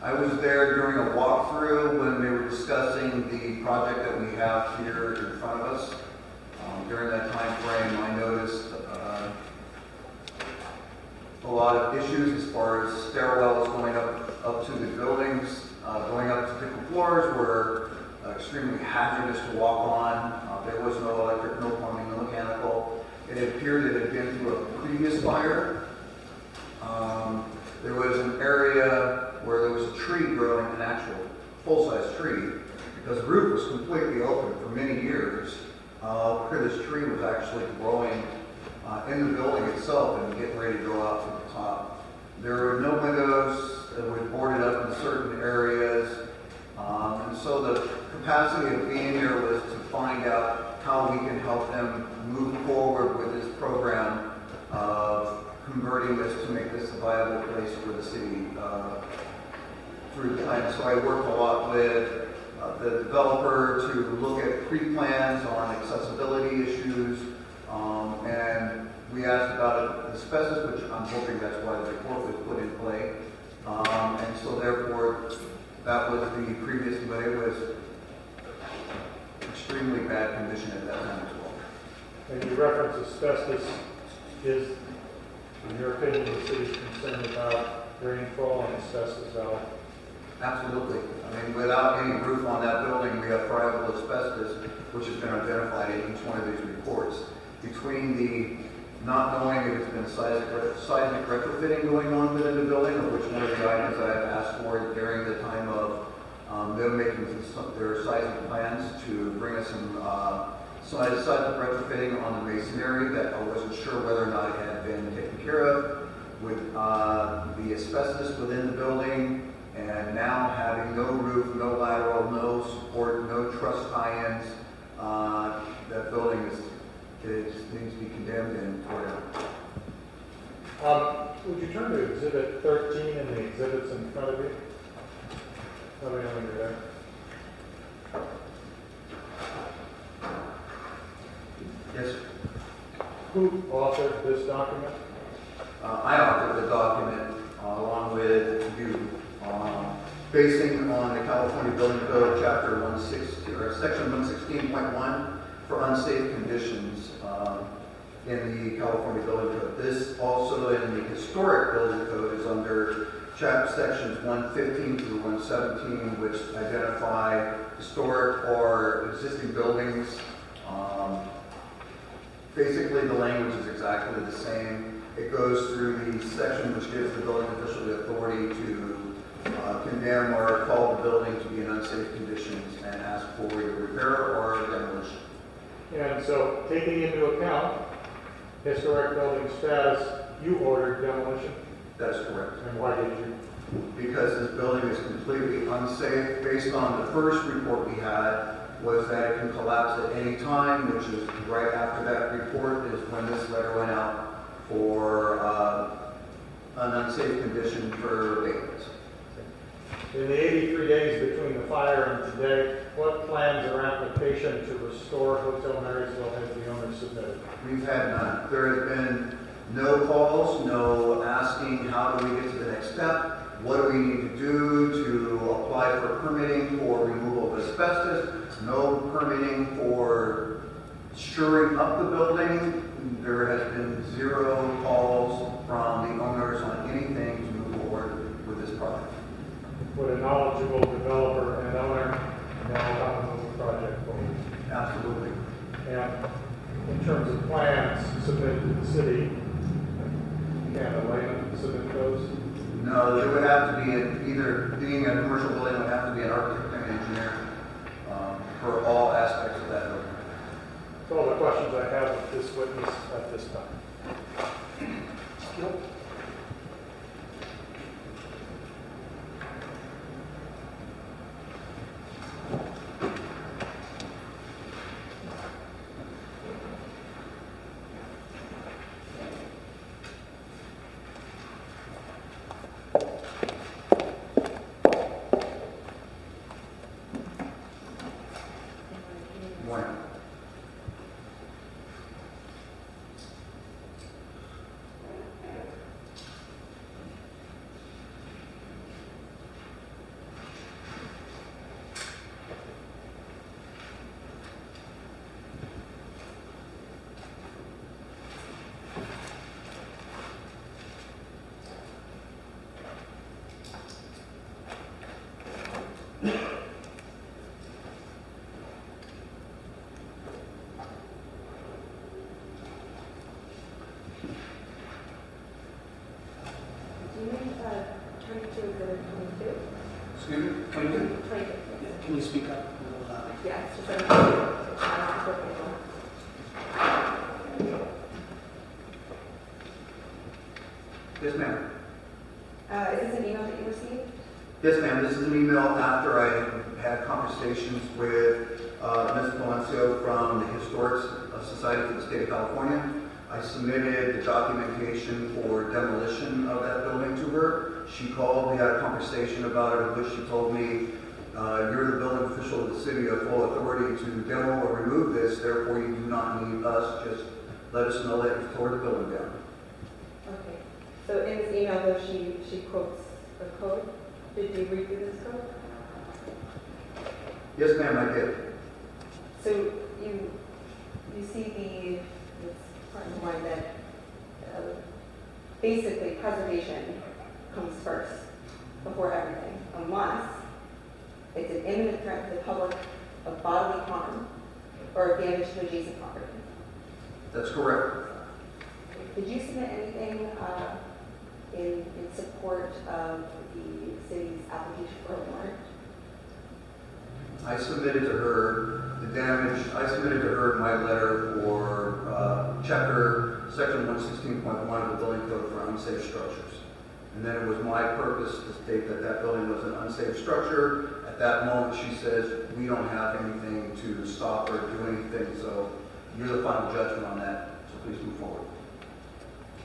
I was there during a walkthrough when they were discussing the project that we have here in front of us. During that time frame, I noticed a lot of issues as far as stairwells going up to the buildings, going up to different floors were extremely hazardous to walk on. There was no electric, no plumbing, no mechanical. It appeared it had been through a previous fire. There was an area where there was a tree growing, an actual full-size tree, because the roof was completely open for many years. This tree was actually growing in the building itself and getting ready to go out to the top. There were no windows that were boarded up in certain areas. And so the capacity of being here was to find out how we can help them move forward with this program of converting this to make this a viable place for the city through time. So I worked a lot with the developer to look at pre-plans on accessibility issues, and we asked about asbestos, which I'm hoping that's why the report was put in play. And so therefore, that was the previous, but it was extremely bad condition at that time as well. And you reference asbestos. Is, in your opinion, the city's concerned about rainfall and asbestos out? Absolutely. I mean, without any roof on that building, we have friable asbestos, which has been identified in each one of these reports. Between the not knowing if it's been seismic retrofitting going on within the building, of which one of the items I have asked for during the time of them making their seismic plans to bring us some seismic retrofitting on the masonry that I wasn't sure whether or not it had been taken care of, with the asbestos within the building, and now having no roof, no lateral, no support, no truss tie-ins. That building needs to be condemned and torn down. Would you turn to Exhibit 13 and the exhibits in front of you? Let me know when you're there. Yes, Who authored this document? I authored the document along with you, basing on the California Building Code, Chapter 160 or Section 116.1 for unsafe conditions in the California Building Code. This also in the Historic Building Code is under Sections 115 through 117, which identify historic or existing buildings. Basically, the language is exactly the same. It goes through the section which gives the building official the authority to condemn or call the building to be in unsafe conditions and ask for either repair or demolition. And so, taking into account historic building status, you ordered demolition? That is correct. And why did you? Because this building is completely unsafe. Based on the first report we had, was that it can collapse at any time, which is right after that report is when this letter went out for an unsafe condition for abatement. In the 83 days between the fire and today, what plans or application to restore Hotel Marysville has the owner submitted? We've had none. There has been no calls, no asking how do we get to the next step, what do we need to do to apply for permitting for removal of asbestos, no permitting for shoring up the building. There has been zero calls from the owners on anything to move forward with this project. Would a knowledgeable developer and owner know how to move the project forward? Absolutely. And in terms of plans submitted to the city, can a layman submit those? No, there would have to be either being a commercial building would have to be an architect and engineer for all aspects of that building. That's all the questions I have of this witness at this time. Skip. Morning. Do you mind turning to exhibit 22? Excuse me? 22? 22. Can you speak up a little louder? Yeah, it's just a Yes, ma'am. Is this an email that you received? Yes, ma'am. This is an email after I had conversations with Ms. Palencia from the Historic Society for the State of California. I submitted the documentation for demolition of that building to her. She called, we had a conversation about it, in which she told me, you're the building official of the city, of full authority to demo or remove this, therefore you do not need us, just let us know that you've tore the building down. Okay. So in this email, though, she quotes a code. Did you read through this code? Yes, ma'am, I did. So you see this part of the line that basically preservation comes first before everything, unless it's an imminent threat to the public of bodily harm or damage to adjacent property. That's correct. Did you submit anything in support of the city's application for a warrant? I submitted to her the damage, I submitted to her my letter for section 116.1 of the building code for unsafe structures. And then it was my purpose to state that that building was an unsafe structure. At that moment, she says, we don't have anything to stop or do anything, so you're the final judgment on that, so please move forward.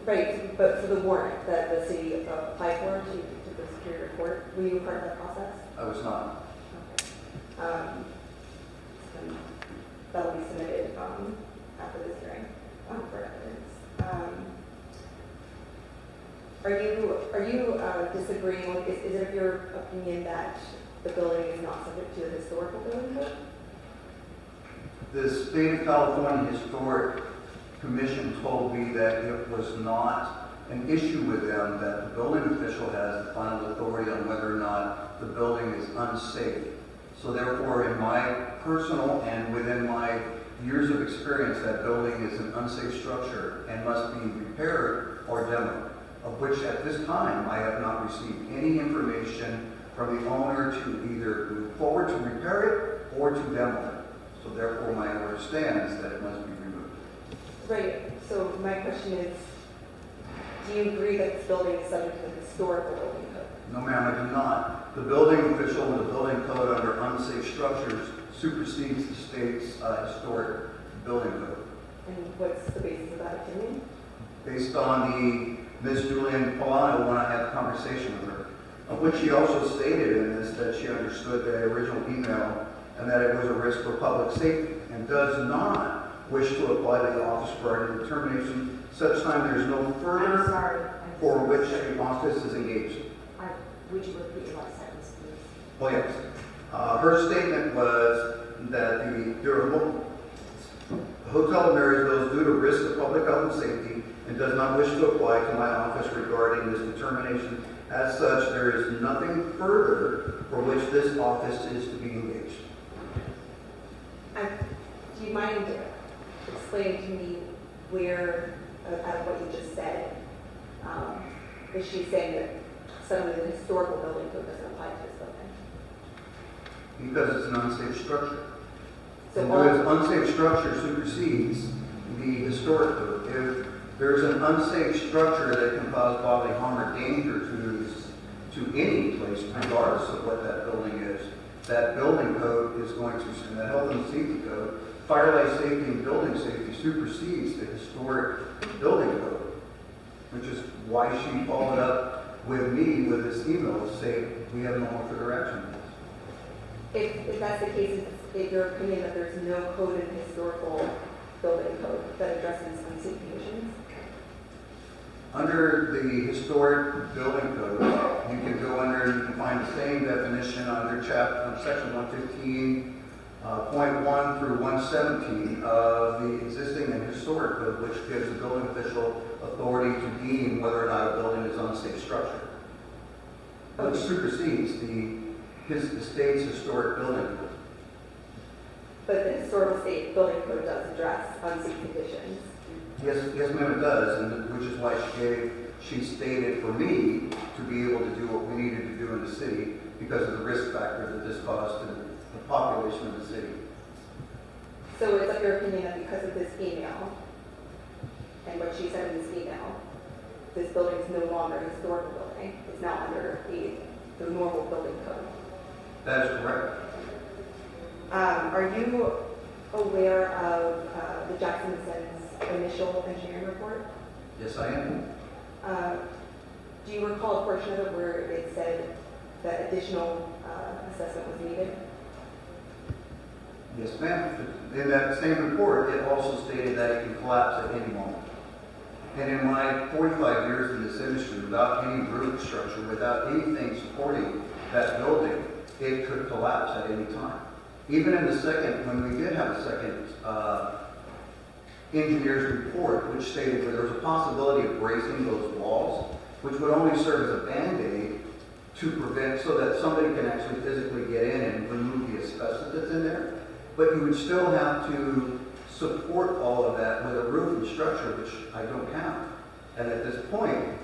Right, but for the warrant that the city applied for to the Superior Court, were you a part of that process? I was not. And that'll be submitted after this hearing for evidence. Are you disagreeing with, is it of your opinion that the building is not subject to the historical building code? The State of California Historic Commission told me that it was not an issue with them, that the building official has the final authority on whether or not the building is unsafe. So therefore, in my personal and within my years of experience, that building is an unsafe structure and must be repaired or demoed, of which at this time I have not received any information from the owner to either move forward to repair it or to demo it. So therefore, my order stands that it must be removed. Right, so my question is, do you agree that this building is subject to the historical building code? No, ma'am, I do not. The building official in the building code under unsafe structures supersedes the state's historic building code. And what's the basis of that opinion? Based on the Ms. Julian Polano, when I had a conversation with her, of which she also stated in this that she understood the original email and that it was a risk for public safety and does not wish to apply to the office prior to determination such time there is no further for which the office is engaged. Would you repeat your last sentence, please? Oh, yes. Her statement was that the Hotel Marysville is due to risk of public health and safety and does not wish to apply to my office regarding this determination. As such, there is nothing further for which this office is to be engaged. Do you mind explaining to me where, out of what you just said, is she saying that suddenly the historical building code doesn't apply to this building? Because it's an unsafe structure. So And because unsafe structure supersedes the historic code. If there's an unsafe structure that can cause bodily harm or danger to any place, regardless of what that building is, that building code is going to, and that health and safety code, fire life safety and building safety supersedes the historic building code, which is why she followed up with me with this email to say we have no more further action. if that's the case, is it your opinion that there's no code in the historical building code that addresses unsafe conditions? Under the historic building code, you can go under, you can find the same definition under section 115.1 through 117 of the existing and historic code, which gives the building official authority to deem whether or not a building is unsafe structure, which supersedes the state's historic building code. But the historical state building code does address unsafe conditions. Yes, ma'am, it does, and which is why she stated for me to be able to do what we needed to do in the city because of the risk factor that this caused to the population of the city. So it's of your opinion that because of this email and what she said in this email, this building is no longer a historical building. It's now under the normal building code. That is correct. Are you aware of the Jackson's initial engineering report? Yes, I am. Do you recall a portion of it where it said that additional assessment was needed? Yes, ma'am. In that same report, it also stated that it can collapse at any moment. And in my 45 years in this industry, without any root structure, without anything supporting that building, it could collapse at any time. Even in the second, when we did have a second engineer's report, which stated that there was a possibility of bracing those walls, which would only serve as a Band-Aid to prevent, so that somebody can actually physically get in and remove the asbestos that's in there. But you would still have to support all of that with a roof and structure, which I don't have. And at this point,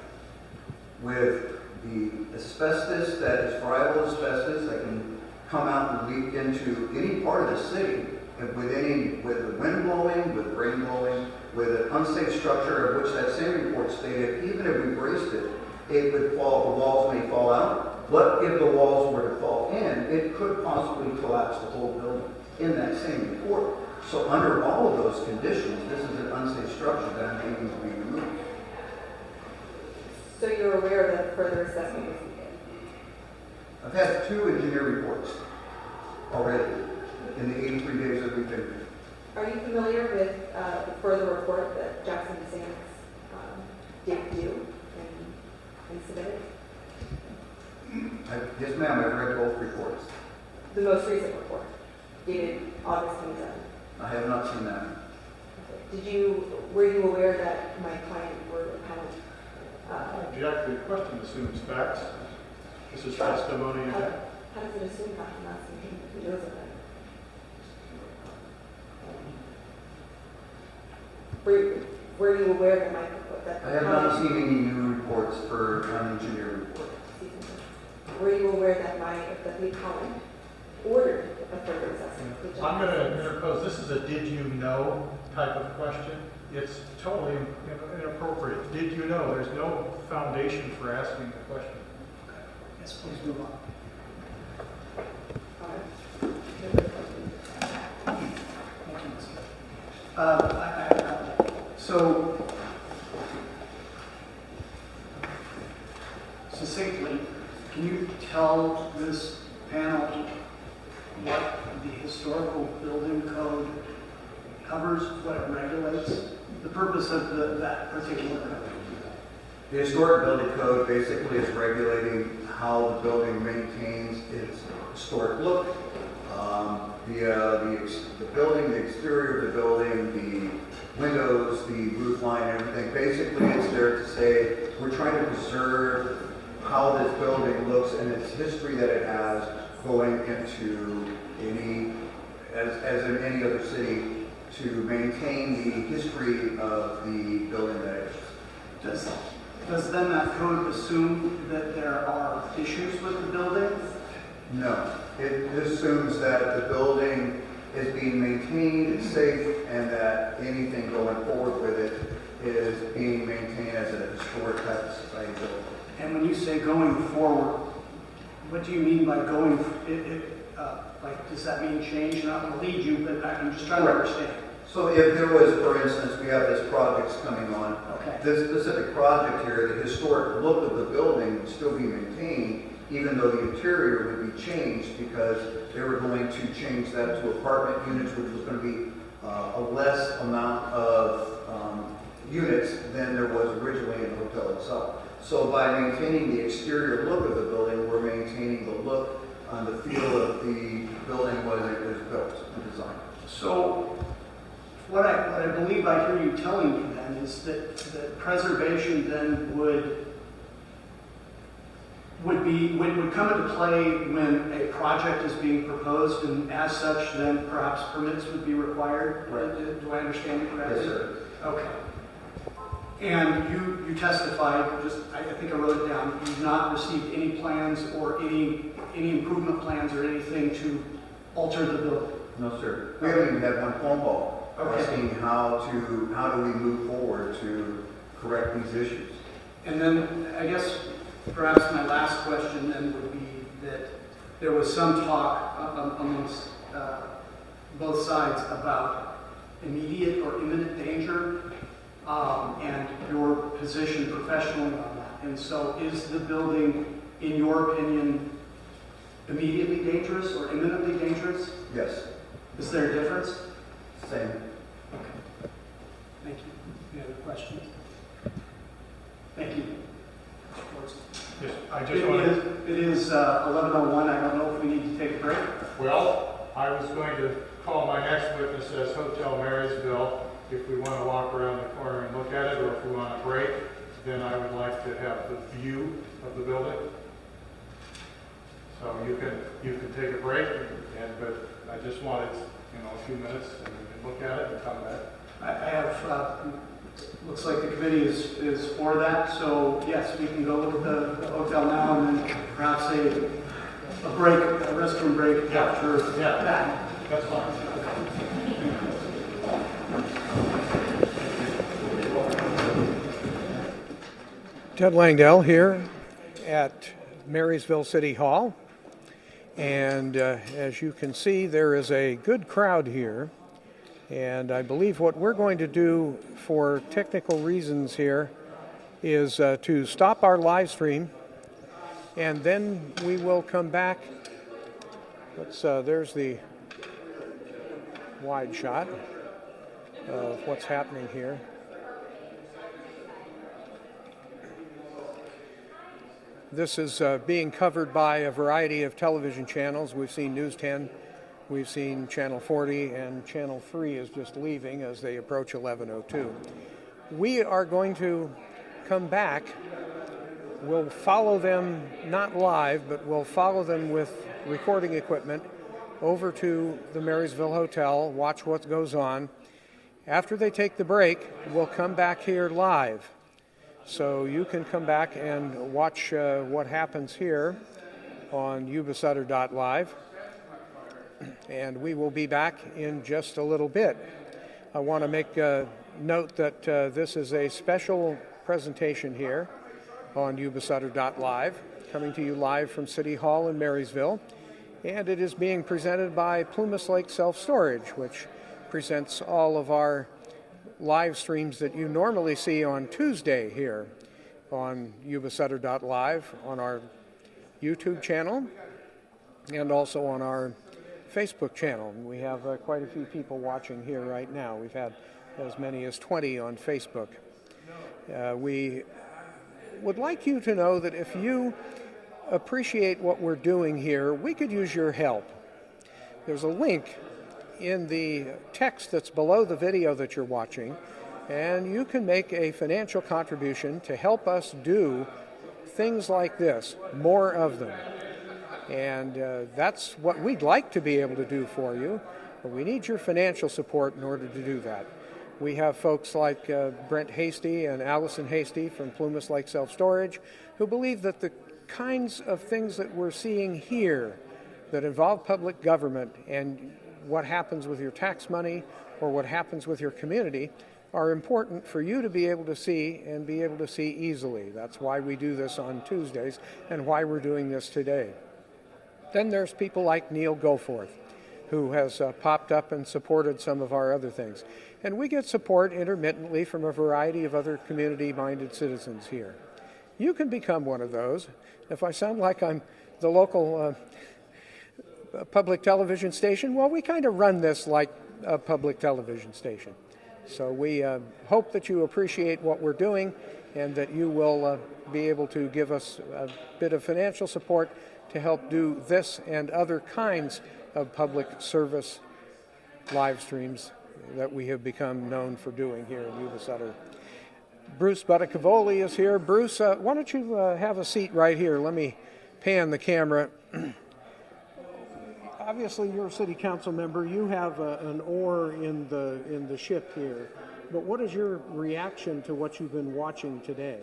with the asbestos that is friable asbestos that can come out and leak into any part of the city, and with the wind blowing, with rain blowing, with an unsafe structure of which that same report stated, even if we braced it, it would fall, the walls may fall out. But if the walls were to fall in, it could possibly collapse the whole building in that same report. So under all of those conditions, this is an unsafe structure that I'm aiming to be removed. So you're aware that further assessment was needed? I've had 2 engineer reports already in the 83 days that we've been here. Are you familiar with the further report that Jackson Nuisance did do and submitted? Yes, ma'am, I've read both reports. The most recent report, dated August 27th. I have not seen that. Were you aware that my client were Appellant? Jack, the question assumes facts. This is testimony again. How does it assume that? I'm not seeing who knows of that. Were you aware that my that I have not seen any new reports for an engineer report. Were you aware that the Appellant ordered a further assessment? I'm going to interpose, this is a did you know type of question. It's totally inappropriate. Did you know? There's no foundation for asking the question. Yes, please move on. Thank you, Ms. So, succinctly, can you tell this panel what the historical building code covers, what it regulates, the purpose of that particular code? The historic building code basically is regulating how the building maintains its historic look, the building, the exterior of the building, the windows, the roof line, everything. Basically, it's there to say we're trying to preserve how this building looks and its history that it has going into as in any other city, to maintain the history of the building that it is. Does then that code assume that there are issues with the building? No. It assumes that the building is being maintained, it's safe, and that anything going forward with it is being maintained as a historic type of society building. And when you say going forward, what do you mean by going, does that mean change? And I'm going to lead you, but I'm just trying to understand. So if there was, for instance, we have this project coming on, this specific project here, the historic look of the building would still be maintained, even though the interior would be changed because they were going to change that to apartment units, which was going to be a less amount of units than there was originally in the hotel itself. So by maintaining the exterior look of the building, we're maintaining the look and the feel of the building when it was built and designed. So what I believe I hear you telling me then is that preservation then would come into play when a project is being proposed, and as such then perhaps permits would be required. Right. Do I understand you correctly? Yes, sir. Okay. And you testified, I think I wrote it down, you've not received any plans or any improvement plans or anything to alter the building? No, sir. We haven't even had one phone call asking how do we move forward to correct these issues. And then I guess perhaps my last question then would be that there was some talk amongst both sides about immediate or imminent danger and your position professionally on that. And so is the building, in your opinion, immediately dangerous or imminently dangerous? Yes. Is there a difference? Same. Okay. Thank you. Any other questions? Thank you. Yes, I just want to... It is 11:01. I don't know if we need to take a break. Well, I was going to call my next witness as Hotel Marysville. If we want to walk around the corner and look at it, or if we want to break, then I would like to have the view of the building. So you can take a break, but I just wanted, a few minutes and we can look at it and come back. I have, looks like the committee is for that, so yes, we can go look at the hotel now and then perhaps a break, a restroom break after that. That's fine. Ted Langdell here at Marysville City Hall. And as you can see, there is a good crowd here. And I believe what we're going to do for technical reasons here is to stop our live stream, and then we will come back. There's the wide shot of what's happening here. This is being covered by a variety of television channels. We've seen News 10, we've seen Channel 40, and Channel 3 is just leaving as they approach 11:02. We are going to come back. We'll follow them, not live, but we'll follow them with recording equipment over to the Marysville Hotel, watch what goes on. After they take the break, we'll come back here live. So you can come back and watch what happens here on Yuba-Sutter.live. And we will be back in just a little bit. I want to make note that this is a special presentation here on Yuba-Sutter.live, coming to you live from City Hall in Marysville. And it is being presented by Plumas Lake Self-Storage, which presents all of our live streams that you normally see on Tuesday here on Yuba-Sutter.live, on our YouTube channel, and also on our Facebook channel. We have quite a few people watching here right now. We've had as many as 20 on Facebook. We would like you to know that if you appreciate what we're doing here, we could use your help. There's a link in the text that's below the video that you're watching, and you can make a financial contribution to help us do things like this, more of them. And that's what we'd like to be able to do for you, but we need your financial support in order to do that. We have folks like Brent Hasty and Allison Hasty from Plumas Lake Self-Storage who believe that the kinds of things that we're seeing here that involve public government and what happens with your tax money or what happens with your community are important for you to be able to see and be able to see easily. That's why we do this on Tuesdays and why we're doing this today. Then there's people like Neil Goforth, who has popped up and supported some of our other things. And we get support intermittently from a variety of other community-minded citizens here. You can become one of those. If I sound like I'm the local public television station, well, we kind of run this like a public television station. So we hope that you appreciate what we're doing and that you will be able to give us a bit of financial support to help do this and other kinds of public service live streams that we have become known for doing here in Yuba-Sutter. Bruce Buttacavoli is here. Bruce, why don't you have a seat right here? Let me pan the camera. Obviously, you're a city council member. You have an oar in the ship here. But what is your reaction to what you've been watching today?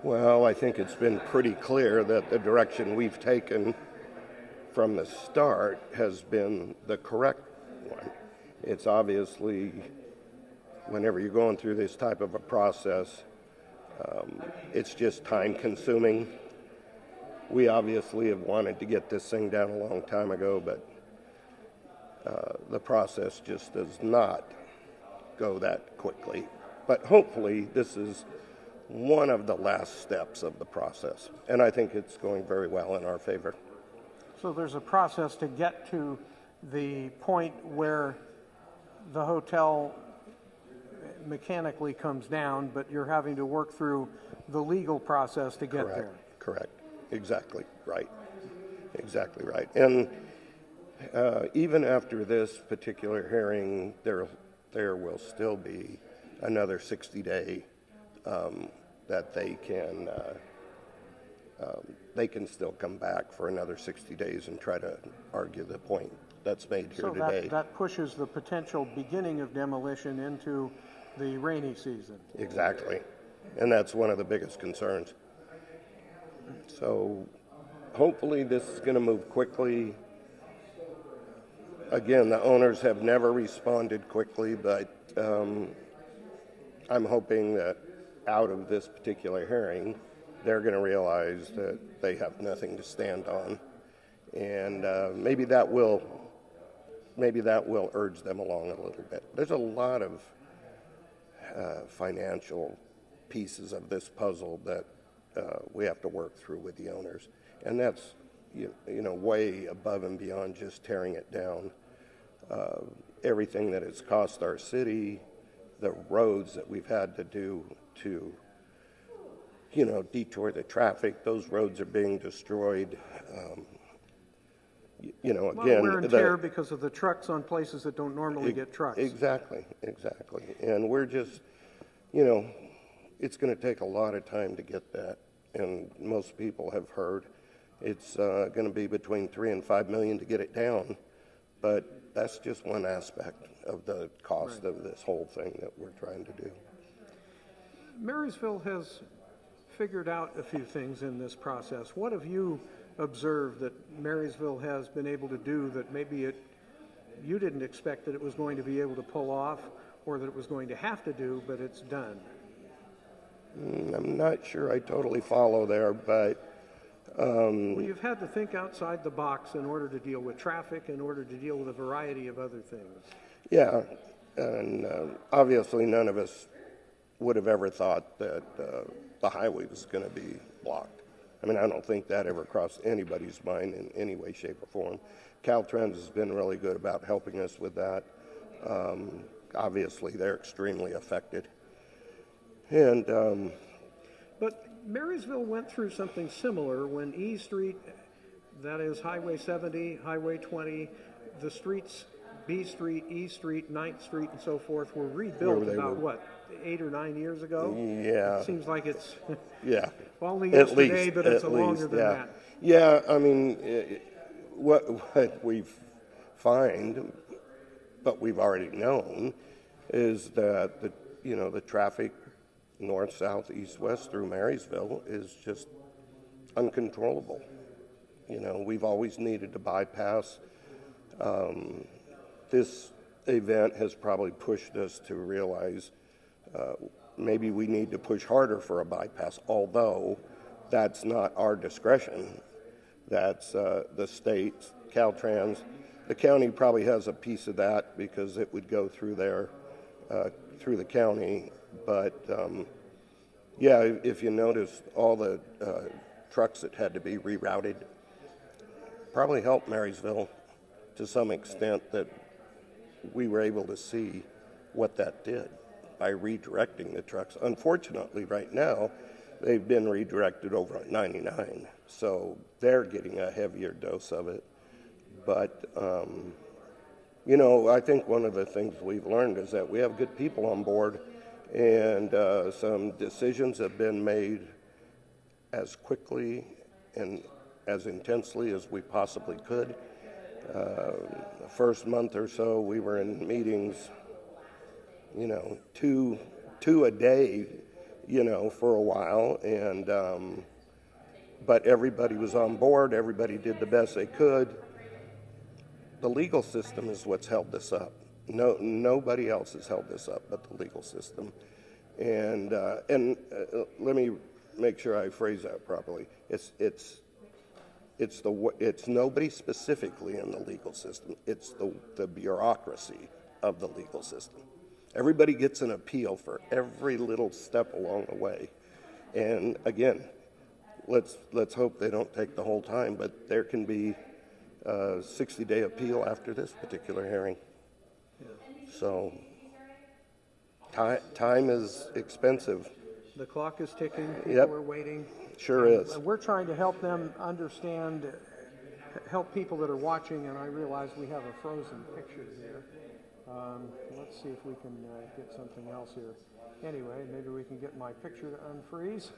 Well, I think it's been pretty clear that the direction we've taken from the start has been the correct one. It's obviously, whenever you're going through this type of a process, It's just time consuming. We obviously have wanted to get this thing down a long time ago, but the process just does not go that quickly. But hopefully this is one of the last steps of the process, and I think it's going very well in our favor. So there's a process to get to the point where the hotel mechanically comes down, but you're having to work through the legal process to get there. Correct. Exactly right. Exactly right. And even after this particular hearing, there will still be another 60-day that they can still come back for another 60 days and try to argue the point that's made here today. So that pushes the potential beginning of demolition into the rainy season. Exactly. And that's one of the biggest concerns. So hopefully this is going to move quickly. Again, the owners have never responded quickly, but I'm hoping that out of this particular hearing, they're going to realize that they have nothing to stand on. And maybe that will urge them along a little bit. There's a lot of financial pieces of this puzzle that we have to work through with the owners, and that's way above and beyond just tearing it down. Everything that it's cost our city, the roads that we've had to do to detour the traffic, those roads are being destroyed. Again, wear and tear because of the trucks on places that don't normally get trucks. Exactly. And we're just, it's going to take a lot of time to get that. And most people have heard it's going to be between $3 and $5 million to get it down. But that's just one aspect of the cost of this whole thing that we're trying to do. Marysville has figured out a few things in this process. What have you observed that Marysville has been able to do that maybe you didn't expect that it was going to be able to pull off, or that it was going to have to do, but it's done? I'm not sure I totally follow there, but well, you've had to think outside the box in order to deal with traffic, in order to deal with a variety of other things. Yeah, and obviously none of us would have ever thought that the highway was going to be blocked. I mean, I don't think that ever crossed anybody's mind in any way, shape, or form. Caltrans has been really good about helping us with that. Obviously, they're extremely affected. And but Marysville went through something similar when E Street, that is Highway 70, Highway 20, the streets B Street, E Street, 9th Street, and so forth were rebuilt about, 8 or 9 years ago? Yeah. It seems like it's only at yesterday, least, but it's longer than that. Yeah, I mean, what we've find, but we've already known, is that the traffic north, south, east, west through Marysville is just uncontrollable. We've always needed to bypass. This event has probably pushed us to realize maybe we need to push harder for a bypass, although that's not our discretion. That's the state, Caltrans. The county probably has a piece of that because it would go through there, through the county. But if you notice, all the trucks that had to be rerouted probably helped Marysville to some extent, that we were able to see what that did by redirecting the trucks. Unfortunately, right now, they've been redirected over at 99, so they're getting a heavier dose of it. But, I think one of the things we've learned is that we have good people on board, and some decisions have been made as quickly and as intensely as we possibly could. The first month or so, we were in meetings, two a day, for a while, and but everybody was on board. Everybody did the best they could. The legal system is what's held this up. Nobody else has held this up but the legal system, And let me make sure I phrase that properly. It's nobody specifically in the legal system. It's the bureaucracy of the legal system. Everybody gets an appeal for every little step along the way. And again, let's hope they don't take the whole time, but there can be a 60-day appeal after this particular hearing. So time is expensive. The clock is ticking, people Yep. are waiting. Sure is. And we're trying to help them understand, help people that are watching, and I realize we have a frozen picture here. Let's see if we can get something else here. Anyway, maybe we can get my picture to unfreeze.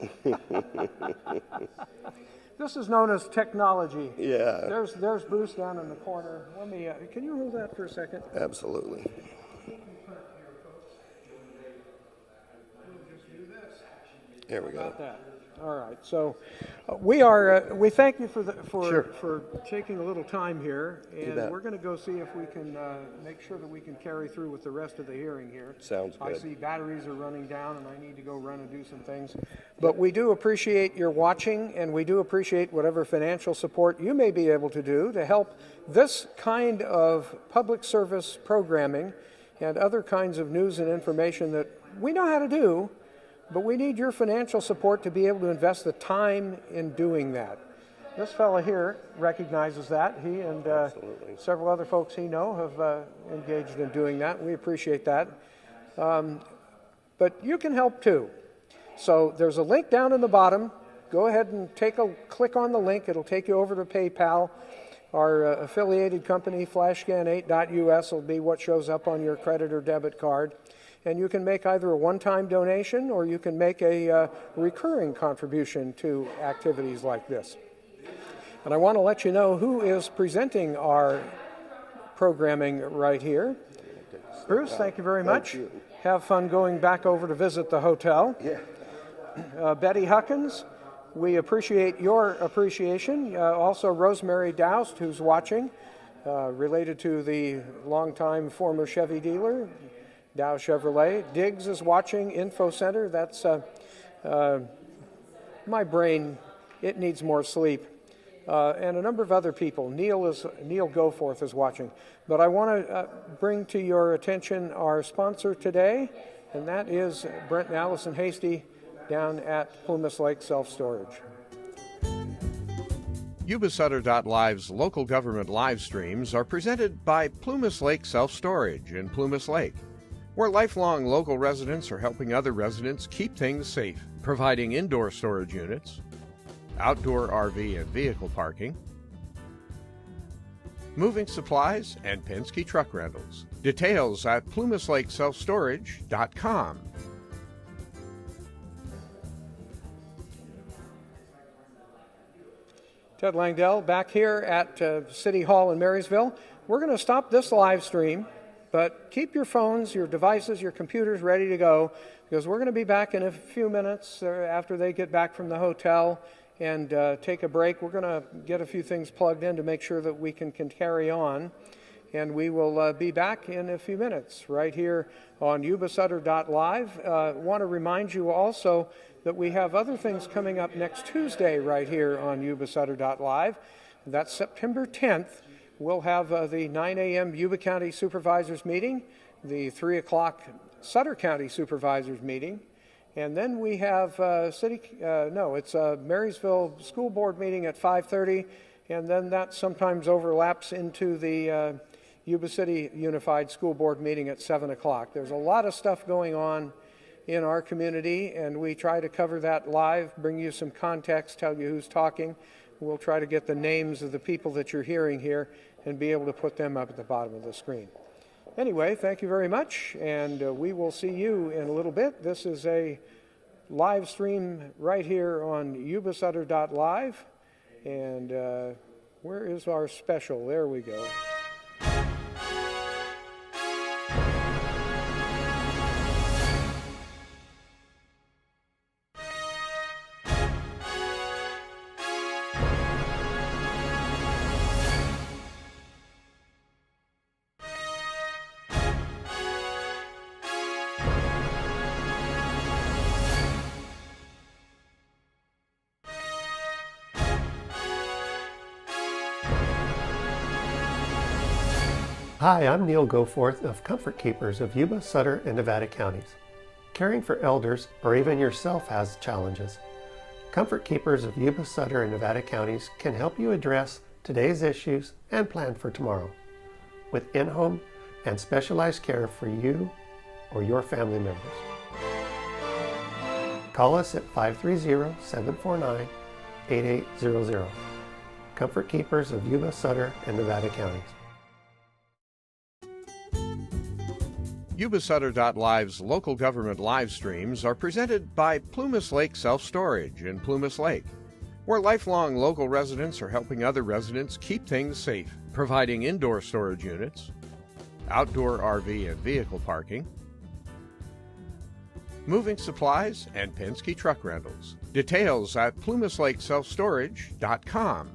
This is known as technology. Yeah. There's Bruce down in the corner. Let me, can you hold that for a second? Absolutely. There we go. About that. All right. So we thank you for taking a little time here, and we're going to go see if we can make sure that we can carry through with the rest of the hearing here. Sounds good. I see batteries are running down, and I need to go run and do some things. But we do appreciate your watching, and we do appreciate whatever financial support you may be able to do to help this kind of public service programming and other kinds of news and information that we know how to do. But we need your financial support to be able to invest the time in doing that. This fellow here recognizes that. He and several other folks he know have engaged in doing that. We appreciate that. But you can help too. So there's a link down in the bottom. Go ahead and click on the link. It'll take you over to PayPal. Our affiliated company, flashscan8.us, will be what shows up on your credit or debit card. And you can make either a one-time donation or you can make a recurring contribution to activities like this. And I want to let you know who is presenting our programming right here. Bruce, thank you very much. Thank you. Have fun going back over to visit the hotel. Yeah. Betty Huckins, we appreciate your appreciation. Also Rosemary Doust, who's watching, related to the longtime former Chevy dealer, Dow Chevrolet. Diggs is watching. Info Center. That's my brain. It needs more sleep. And a number of other people. Neil Goforth is watching. But I want to bring to your attention our sponsor today, and that is Brent and Allison Hasty down at Plumas Lake Self-Storage. Yuba-Sutter.live's local government live streams are presented by Plumas Lake Self-Storage in Plumas Lake, where lifelong local residents are helping other residents keep things safe, providing indoor storage units, outdoor RV and vehicle parking, moving supplies, and Penske truck rentals. Details at plumaslakeselfstorage.com. Ted Langdell back here at City Hall in Marysville. We're going to stop this live stream. But keep your phones, your devices, your computers ready to go, because we're going to be back in a few minutes after they get back from the hotel and take a break. We're going to get a few things plugged in to make sure that we can carry on. And we will be back in a few minutes right here on Yuba-Sutter.live. Want to remind you also that we have other things coming up next Tuesday right here on Yuba-Sutter.live. That's September 10th. We'll have the 9 a.m. Yuba County Supervisors meeting, the 3 o'clock Sutter County Supervisors meeting, and then we have Marysville School Board meeting at 5:30, and then that sometimes overlaps into the Yuba City Unified School Board meeting at 7 o'clock. There's a lot of stuff going on in our community, and we try to cover that live, bring you some context, tell you who's talking. We'll try to get the names of the people that you're hearing here and be able to put them up at the bottom of the screen. Anyway, thank you very much, and we will see you in a little bit. This is a live stream right here on Yuba-Sutter.live, and where is our special? There we go. Hi, I'm Neil Goforth of Comfort Keepers of Yuba-Sutter and Nevada counties. Caring for elders or even yourself has challenges. Comfort Keepers of Yuba-Sutter and Nevada counties can help you address today's issues and plan for tomorrow with in-home and specialized care for you or your family members. Call us at 530-749-8800. Comfort Keepers of Yuba-Sutter and Nevada counties. Yuba-Sutter.live's local government live streams are presented by Plumas Lake Self-Storage in Plumas Lake, where lifelong local residents are helping other residents keep things safe, providing indoor storage units, outdoor RV and vehicle parking, moving supplies, and Penske truck rentals. Details at plumaslakeselfstorage.com.